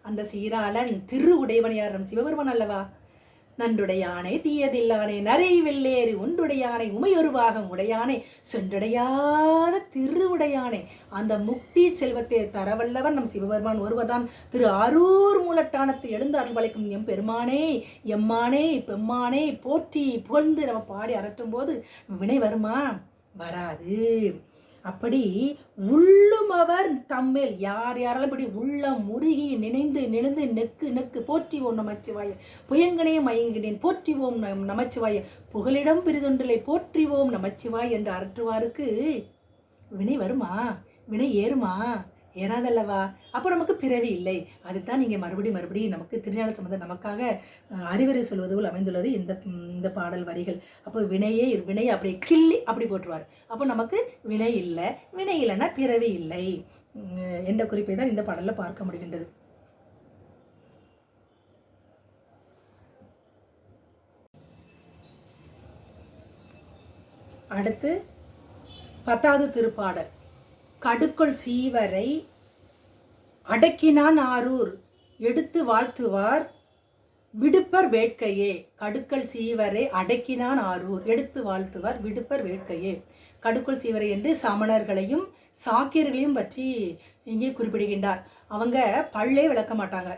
அந்த சீராளன் திரு உடையவனையார் சிவபெருமான் அல்லவா? நன்றுடையானை தீயதில்லானே நரை வெள்ளேறு ஒன்றுடையானை உமையொருவாகம் உடையானை சென்றடையாத திருவுடையானே அந்த முக்தி செல்வத்தை தரவல்லவன் நம் சிவபெருமான் ஒருவர்தான். திரு அரூர் மூலட்டானத்தில் எழுந்து அருள்வளைக்கும் எம் பெருமானே எம்மானே பெம்மானே போற்றி புகழ்ந்து நம்ம பாடி அரற்றும் போது வினை வருமா? வராது. அப்படி உள்ளும் அவர் தம்மேல் யார் யாராலும் இப்படி உள்ளம் முருகி நினைந்து நினைந்து நெக்கு போற்றிவோம் நமச்சிவாய புயங்கனே மயங்கினேன் போற்றிவோம் நமச்சிவாய புகலிடம் பிரிதொன்றிலை போற்றிவோம் நமச்சிவாய் என்று அரற்றுவாருக்கு வினை வருமா? வினை ஏறுமா? ஏறாதல்லவா? அப்போ நமக்கு பிறவி இல்லை. அதுதான் நீங்கள் மறுபடியும் நமக்கு திருஞான சம்பந்தர் நமக்காக அறிவுரை சொல்வது போல் அமைந்துள்ளது இந்த பாடல் வரிகள். அப்போ வினையை அப்படியே கிள்ளி அப்படி போட்டுருவார். அப்போ நமக்கு வினை இல்லை. வினை இல்லைன்னா பிறவி இல்லை என்ற குறிப்பை தான் இந்த பாடலில் பார்க்க முடிகின்றது. அடுத்து 10வது திருப்பாடல். கடுக்கொள் சீவரை அடக்கினான் ஆரூர் எடுத்து வாழ்த்துவார் விடுப்பர் வேட்கையே. கடுக்கல் சீவரை அடக்கினான் ஆரூர் எடுத்து வாழ்த்துவார் விடுப்பர் வேட்கையே. கடுக்கல் சீவரை என்று சமணர்களையும் சாக்கியர்களையும் பற்றி இங்கே குறிப்பிடுகின்றார். அவங்க பல்லே விளக்க மாட்டாங்க.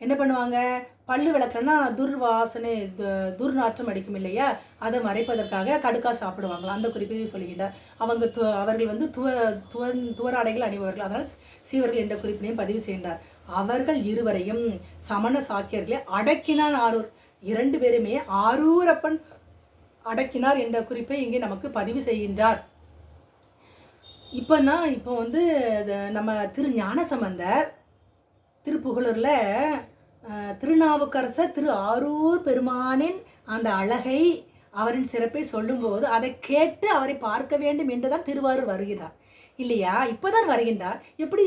என்ன பண்ணுவாங்க? பல்லு விளக்கலன்னா துர்வாசனை துர்நாற்றம் அடிக்கும் இல்லையா? அதை மறைப்பதற்காக கடுக்கா சாப்பிடுவாங்களா? அந்த குறிப்பை சொல்லுகின்றார். அவர்கள் துவராடைகள் அணிபவர்கள். அதனால் சீவர்கள் என்ற குறிப்பினையும் பதிவு செய்கின்றார். அவர்கள் இருவரையும் சமண சாக்கியர்களை அடக்கினான் ஆரூர். 2 பேருமே ஆரூரப்பன் அடக்கினார் என்ற குறிப்பை இங்கே நமக்கு பதிவு செய்கின்றார். இப்போ நம்ம திரு ஞானசம்பந்தர் திருப்புகழூரில் திருநாவுக்கரசர் திரு ஆரூர் பெருமானின் அந்த அழகை அவரின் சிறப்பை சொல்லும்போது அதை கேட்டு அவரை பார்க்க வேண்டும் என்றுதான் திருவாரூர் வருகிறார் இல்லையா? இப்போதான் வருகின்றார். எப்படி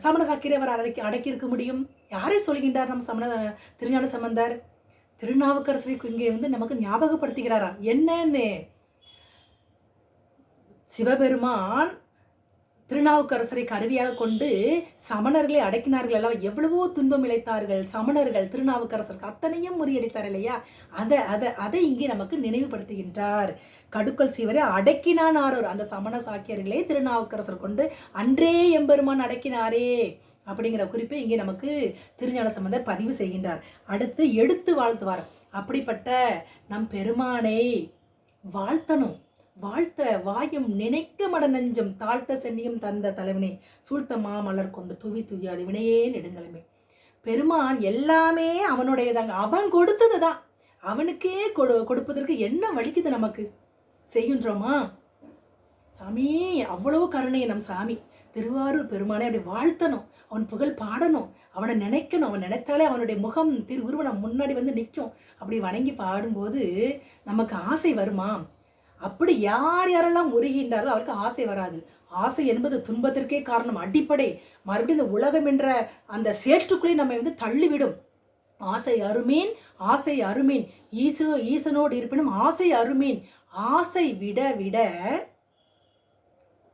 சமண சாக்கியரை அவர் அடக்கி இருக்க முடியும்? யாரை சொல்கின்றார் நம் திருஞான சம்பந்தர்? திருநாவுக்கரசரை இங்கே நமக்கு ஞாபகப்படுத்துகிறாராம். என்னன்னு? சிவபெருமான் திருநாவுக்கரசரை கருவியாக கொண்டு சமணர்களை அடக்கினார்கள் அல்லவா? எவ்வளவோ துன்பம் இழைத்தார்கள் சமணர்கள் திருநாவுக்கரசருக்கு. அத்தனையும் முறியடித்தார் இல்லையா? அதை இங்கே நமக்கு நினைவுபடுத்துகின்றார். கடுக்கல் சீவரை அடக்கினான் ஆரூர். அந்த சமண சாக்கியர்களை திருநாவுக்கரசர் கொண்டு அன்றே எம்பெருமான் அடக்கினாரே அப்படிங்கிற குறிப்பை இங்கே நமக்கு திருஞான சம்பந்தர் பதிவு செய்கின்றார். அடுத்து எடுத்து வாழ்த்துவார். அப்படிப்பட்ட நம் பெருமானை வாழ்த்தணும். வாழ்த்த வாயும் நினைக்க மட நெஞ்சம் தாழ்த்த சென்னியும் தந்த தலைவனே சூழ்த்த மாமலர் கொண்டு துய்யாது வினையே நெடுங்கலமே. பெருமான் எல்லாமே அவனுடையதாங்க. அவன் கொடுத்தது தான். அவனுக்கே கொடுப்பதற்கு என்ன வலிக்குது? நமக்கு செய்கின்றோமா? சாமி அவ்வளவு கருணை நம் சாமி. திருவாரூர் பெருமானை அப்படி வாழ்த்தணும், அவன் புகழ் பாடணும், அவனை நினைக்கணும். அவன் நினைத்தாலே அவனுடைய முகம் உருவம் முன்னாடி நிற்கும். அப்படி வணங்கி பாடும்போது நமக்கு ஆசை வருமா? அப்படி யாரெல்லாம் உருகின்றாரோ அவருக்கு ஆசை வராது. ஆசை என்பது துன்பத்திற்கே காரணம், அடிப்படை. மறுபடியும் இந்த உலகம் என்ற அந்த சேற்றுக்குள்ளே நம்மை தள்ளிவிடும். ஆசை அருமீன் ஈசனோடு இருப்பினும் ஆசை அருமீன். ஆசை விட விட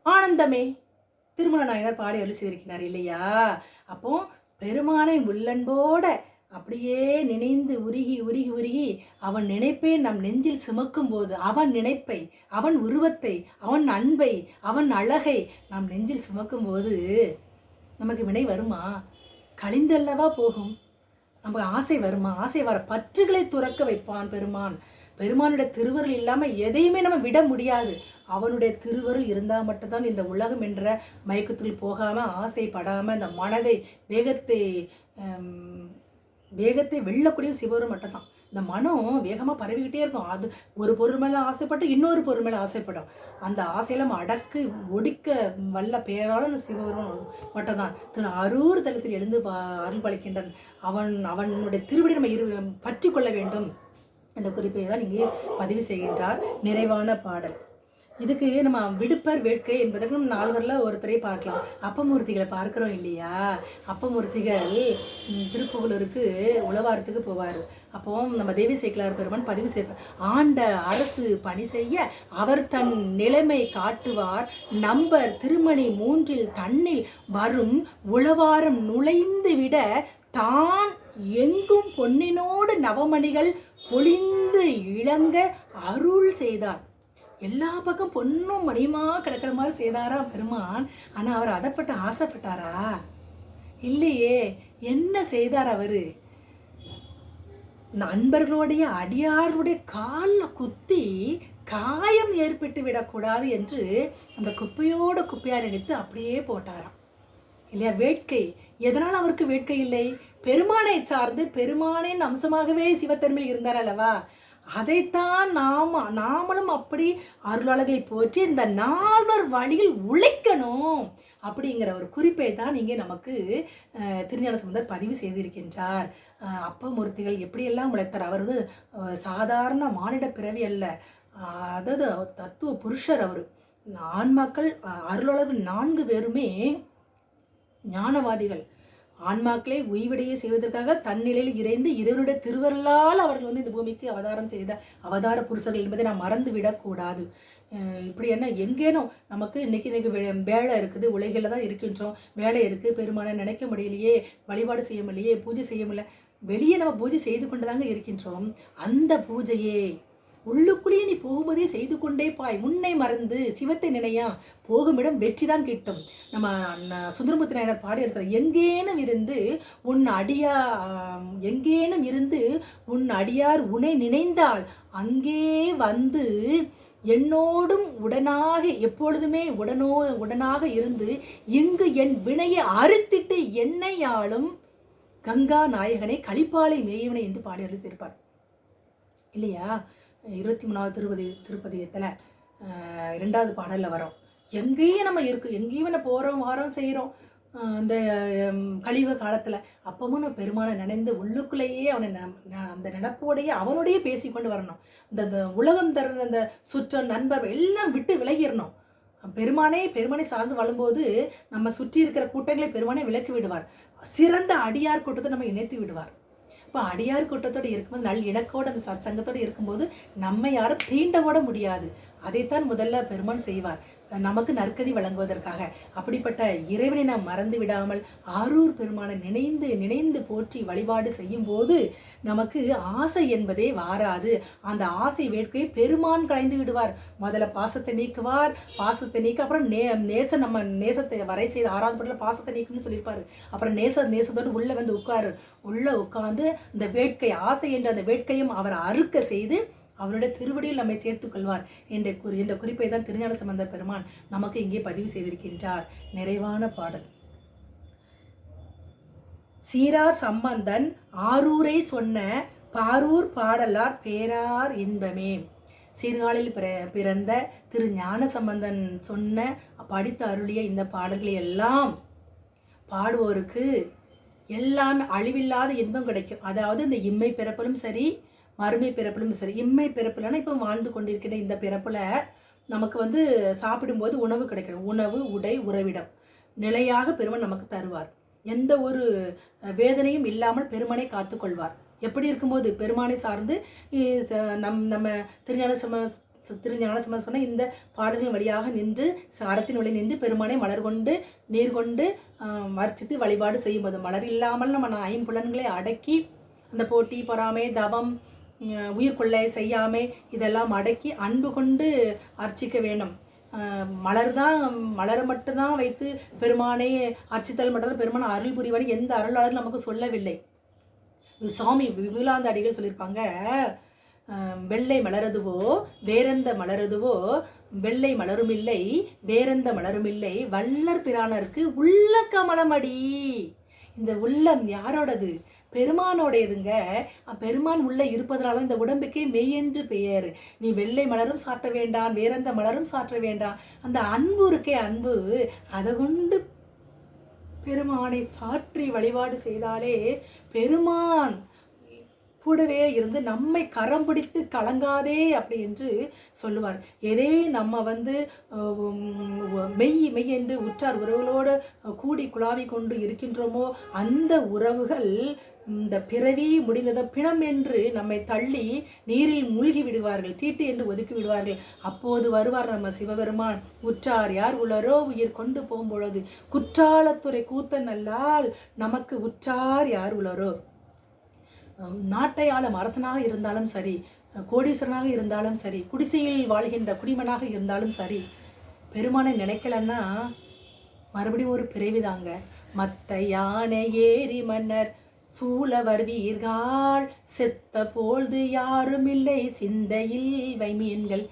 ஆனந்தமே. திருமண நாயனார் பாடி அருள் செய்திருக்கிறார் இல்லையா? அப்போ பெருமானை உள்ளன்போட அப்படியே நினைந்து உருகி அவன் நினைப்பை நம் நெஞ்சில் சுமக்கும் போது அவன் நினைப்பை, அவன் உருவத்தை, அவன் அன்பை, அவன் அழகை நாம் நெஞ்சில் சுமக்கும் போது நமக்கு வினை வருமா? கழிந்தல்லவா போகும். நமக்கு ஆசை வருமா? ஆசை வர பற்றுகளை துறக்க வைப்பான் பெருமான். பெருமானுடைய திருவருள் இல்லாமல் எதையுமே நம்ம விட முடியாது. அவனுடைய திருவருள் இருந்தால் மட்டும்தான் இந்த உலகம் என்ற மயக்கத்தில் போகாமல் ஆசைப்படாமல் இந்த மனதை வேகத்தை வெல்லக்கூடிய சிவரும் மட்டும்தான். இந்த மனம் வேகமாக பரவிக்கிட்டே இருக்கும். அது ஒரு பொருள் மேலே ஆசைப்பட்டு இன்னொரு பொருள் மேலே ஆசைப்படும். அந்த ஆசையெல்லாம் ஒடிக்க வல்ல பேராளன் சிவபெருமான் மட்டும்தான். திரு அரூர் தலத்தில் எழுந்து அருள் பாலிக்கின்றான். அவனுடைய திருவிடை நம்ம பற்றி கொள்ள வேண்டும் என்ற குறிப்பை தான் இங்கே பதிவு செய்கின்றார். நிறைவான பாடல். இதுக்கு நம்ம விடுப்பர் வேட்கை என்பதற்கு நம்ம நால்வரில் ஒருத்தரை பார்க்கலாம். அப்பமூர்த்திகளை பார்க்குறோம் இல்லையா? அப்பமூர்த்திகள் திருப்புகலூருக்கு உழவாரத்துக்கு போவார். அப்போ நம்ம தேவி சேக்கிழார் பெருமான் பதிவு செய்வார். ஆண்ட அரசு பணி செய்ய அவர் தன் நிலைமை காட்டுவார். நம்பர் திருமணி 3 தன்னில் வரும் உழவாரம் நுழைந்து விட தான் எங்கும் பொன்னினோடு நவமணிகள் பொழிந்து இளங்க அருள் செய்தார். எல்லா பக்கம் பொண்ணும் மணியுமா கிடக்கிற மாதிரி செய்தாரா பெருமான். ஆனால் அவர் அதைப்பட்டு ஆசைப்பட்டாரா? இல்லையே. என்ன செய்தார் அவர்? நண்பர்களுடைய அடியாருடைய காலில் குத்தி காயம் ஏற்பட்டு விடக்கூடாது என்று அந்த குப்பையோட குப்பையார் எடுத்து அப்படியே போட்டாராம் இல்லையா? வேட்கை. எதனால் அவருக்கு வேட்கை இல்லை? பெருமானை சார்ந்து பெருமானின் அம்சமாகவே சிவத்தன்மையில் இருந்தார் அல்லவா? அதைத்தான் நாமளும் அப்படி அருளாளர்களை போற்றி இந்த நால்வர் வழியில் உழைக்கணும் அப்படிங்கிற ஒரு குறிப்பை தான் இங்கே நமக்கு திருஞான சம்பந்தர் பதிவு செய்திருக்கின்றார். அப்பமூர்த்திகள் எப்படியெல்லாம் உழைத்தார். அவர் சாதாரண மானிட பிறவி அல்ல, அதாவது தத்துவ புருஷர். அவர் ஆன்மாக்கள் அருளாளர்கள் 4 பேருமே ஞானவாதிகள். ஆன்மாக்களை உய்வடைய செய்வதற்காக தன்னிலையில் இறைந்து இறைவனுடைய திருவருளால் அவர்கள் இந்த பூமிக்கு அவதாரம் செய்த அவதார புருஷர்கள் என்பதை நாம் மறந்து விடக்கூடாது. இப்படி என்ன எங்கேனும் நமக்கு இன்னைக்கு வேலை இருக்குது, உலகில் தான் இருக்கின்றோம், வேலை இருக்குது, பெருமானை நினைக்க முடியலையே, வழிபாடு செய்ய முடியலையே, பூஜை செய்ய முடியல, வெளியே நம்ம பூஜை செய்து கொண்டு தாங்க இருக்கின்றோம். அந்த பூஜையே உள்ளுக்குள்ளேயே நீ போகும்போதே செய்து கொண்டே பாய். உன்னை மறந்து சிவத்தை நினையா போகுமிடம் வெற்றி தான் கிட்டும். நம்ம சுந்தரமூர்த்தி நாயனார் பாடி இருக்கிற எங்கேனும் இருந்து உன் அடியார் உன்னை நினைந்தால் அங்கே வந்து என்னோடும் உடனாக எப்பொழுதுமே உடனாக இருந்து இங்கு என் வினையை அறுத்திட்டு என்னையாளும் கங்கா நாயகனை களிப்பாலை மேயவனை என்று பாடி அருள்சிருப்பார் இல்லையா? 23வது திருப்பதியத்தில் 2வது பாடலில் வரோம். எங்கேயும் நம்ம எங்கேயும் நம்ம போகிறோம் வாரம் செய்கிறோம் இந்த கலியுக காலத்தில். அப்பவும் நம்ம பெருமானை நினைந்து உள்ளுக்குள்ளேயே அவனை அந்த நினப்போடையே அவனோடையே பேசிக்கொண்டு வரணும். இந்த உலகம் தர அந்த சுற்றம் நண்பர் எல்லாம் விட்டு விலகிடணும். பெருமானை சார்ந்து வாழும்போது நம்ம சுற்றி இருக்கிற கூட்டங்களை பெருமானை விலக்கி விடுவார். சிறந்த அடியார் கூட்டத்தை நம்ம இணைத்து விடுவார். இப்போ அடியார் கூட்டத்தோடு இருக்கும்போது நல் இணக்கோடு அந்த சச்சங்கத்தோடு இருக்கும்போது நம்ம யாரும் தீண்ட கூட முடியாது. அதைத்தான் முதல்ல பெருமான் செய்வார், நமக்கு நற்கதி வழங்குவதற்காக. அப்படிப்பட்ட இறைவனை நாம் மறந்து விடாமல் ஆரூர் பெருமானை நினைந்து போற்றி வழிபாடு செய்யும் போது நமக்கு ஆசை என்பதே வாராது. அந்த ஆசை வேட்கையை பெருமான் கலைந்து விடுவார். முதல்ல பாசத்தை நீக்குவார், பாசத்தை நீக்க அப்புறம் நம்ம நேசத்தை வரை செய்து 6வது பாடல பாசத்தை நீக்குன்னு சொல்லியிருப்பாரு. அப்புறம் நேசத்தோடு உள்ள உட்கார்ந்து இந்த வேட்கை ஆசை என்ற அந்த வேட்கையும் அவர் அறுக்க செய்து அவருடைய திருவடியில் நம்மை சேர்த்துக் கொள்வார் என்ற குறிப்பை தான் திருஞான சம்பந்த பெருமான் நமக்கு இங்கே பதிவு செய்திருக்கின்றார். நிறைவான பாடல். சீரார் சம்பந்தன் ஆரூரை சொன்ன பாரூர் பாடலார் பேரார் இன்பமே. சீர்காழில் பிறந்த திரு ஞான சம்பந்தன் சொன்ன படித்து அருளிய இந்த பாடல்களை எல்லாம் பாடுவோருக்கு எல்லாமே அழிவில்லாத இன்பம் கிடைக்கும். அதாவது இந்த இம்மை பிறப்பிலும் சரி மறுமை பிறப்பிலும் சரி. இம்மை பிறப்புலன்னா இப்போ வாழ்ந்து கொண்டிருக்கிற இந்த பிறப்பில் நமக்கு சாப்பிடும்போது உணவு கிடைக்கணும். உணவு, உடை, உறவிடம் நிலையாக பெருமான் நமக்கு தருவார். எந்த ஒரு வேதனையும் இல்லாமல் பெருமானை காத்துக்கொள்வார். எப்படி இருக்கும்போது பெருமானை சார்ந்து நம்ம திருஞான சம்பந்தர் சொன்ன இந்த பாடல்களின் வழியாக நின்று சாரத்தின் வழி நின்று பெருமானை மலர் கொண்டு நீர் கொண்டு அர்ச்சித்து வழிபாடு செய்யும்போது மலர் இல்லாமல் நம்ம 5 புலன்களை அடக்கி அந்த போட்டி பொறாமை தவம் உயிர்கொள்ளை செய்யாமை இதெல்லாம் அடக்கி அன்பு கொண்டு அர்ச்சிக்க வேண்டும். மலரை மட்டும்தான் வைத்து பெருமானை அர்ச்சித்தல் மட்டும்தான் பெருமானை அருள் புரிவானே எந்த அருளாளரும் நமக்கு சொல்லவில்லை. சுவாமி விபுலாந்த அடிகள் சொல்லியிருப்பாங்க, வெள்ளை மலரதுவோ வேறெந்த மலரதுவோ வெள்ளை மலருமில்லை வேறெந்த மலருமில்லை வள்ளற் பிரானருக்கு உள்ள கமலமடி. இந்த உள்ளம் யாரோடது? பெருமானோடையதுங்க. பெருமான் உள்ளே இருப்பதனால இந்த உடம்புக்கே மெய் என்று பெயர். நீ வெள்ளை மலரும் சாற்ற வேண்டாம், வேறெந்த மலரும் சாற்ற வேண்டாம். அந்த அன்பு இருக்கே, அன்பு, அதை கொண்டு பெருமானை சாற்றி வழிபாடு செய்தாலே பெருமான் கூடவே இருந்து நம்மை கரம் பிடித்து கலங்காதே அப்படி என்று சொல்லுவார். எதே நம்ம மெய் என்று உற்றார் உறவுகளோடு கூடி குழாவி கொண்டு இருக்கின்றோமோ அந்த உறவுகள் இந்த பிறவி முடிந்தத பிணம் என்று நம்மை தள்ளி நீரில் மூழ்கி விடுவார்கள், தீட்டு என்று ஒதுக்கி விடுவார்கள். அப்போது வருவார் நம்ம சிவபெருமான். உற்றார் யார் உளரோ உயிர் கொண்டு போகும்பொழுது குற்றாலத்துறை கூத்தன் அல்லால் நமக்கு உற்றார் யார் உளரோ. நாட்டை ஆளும் அரசனாக இருந்தாலும் சரி, கோடீஸ்வரனாக இருந்தாலும் சரி, குடிசையில் வாழ்கின்ற குடிமனாக இருந்தாலும் சரி, பெருமானை நினைக்கலன்னா மறுபடியும் ஒரு பிறவிதாங்க. மத்த யானை ஏறி மன்னர் சூழவர் வீர்கள் செத்த பொழுது யாரும் இல்லை சிந்தையில் வைமீன்கள்.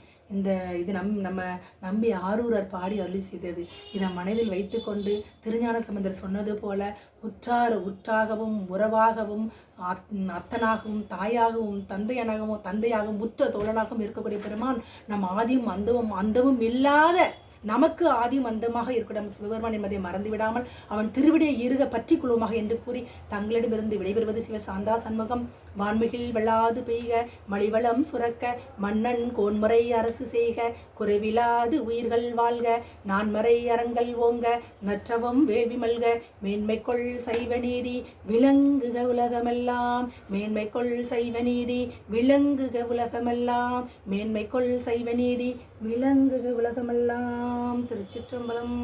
இது நம்ம நம்பி ஆரூரர் பாடி அருளி செய்தது. இதை மனதில் வைத்து கொண்டு திருஞான சம்பந்தர் சொன்னது போல உற்றாகவும் உறவாகவும் அத்தனாகவும் தாயாகவும் தந்தையாகவும் உற்ற தோழனாகவும் இருக்கக்கூடிய பெருமான் நம் ஆதியும் அந்தமும் இல்லாத நமக்கு ஆதியும் அந்தமாக இருக்கட்டும் சிவபெருமான் என்பதை மறந்துவிடாமல் அவன் திருவிடையை இருக பற்றி கொள்ளுமாக என்று கூறி தங்களிடமிருந்து விடைபெறுவது சிவசாந்தா சண்முகம். வான்மிகில் வெள்ளாது பெய்க, மலிவளம் சுரக்க, மன்னன் கோன்முறை அரசு செய்க, குறைவிலாது உயிர்கள் வாழ்க, நான்மறை அறங்கள் ஓங்க, நற்றவம் வேள்வி மல்க, மேன்மைக்குள் சைவ நீதி விளங்குக உலகமெல்லாம், மேன்மைக்குள் சைவ நீதி விளங்குக உலகமெல்லாம், மேன்மைக்குள் சைவ நீதி விளங்குக உலகமெல்லாம். திருச்சிற்றம்பலம்.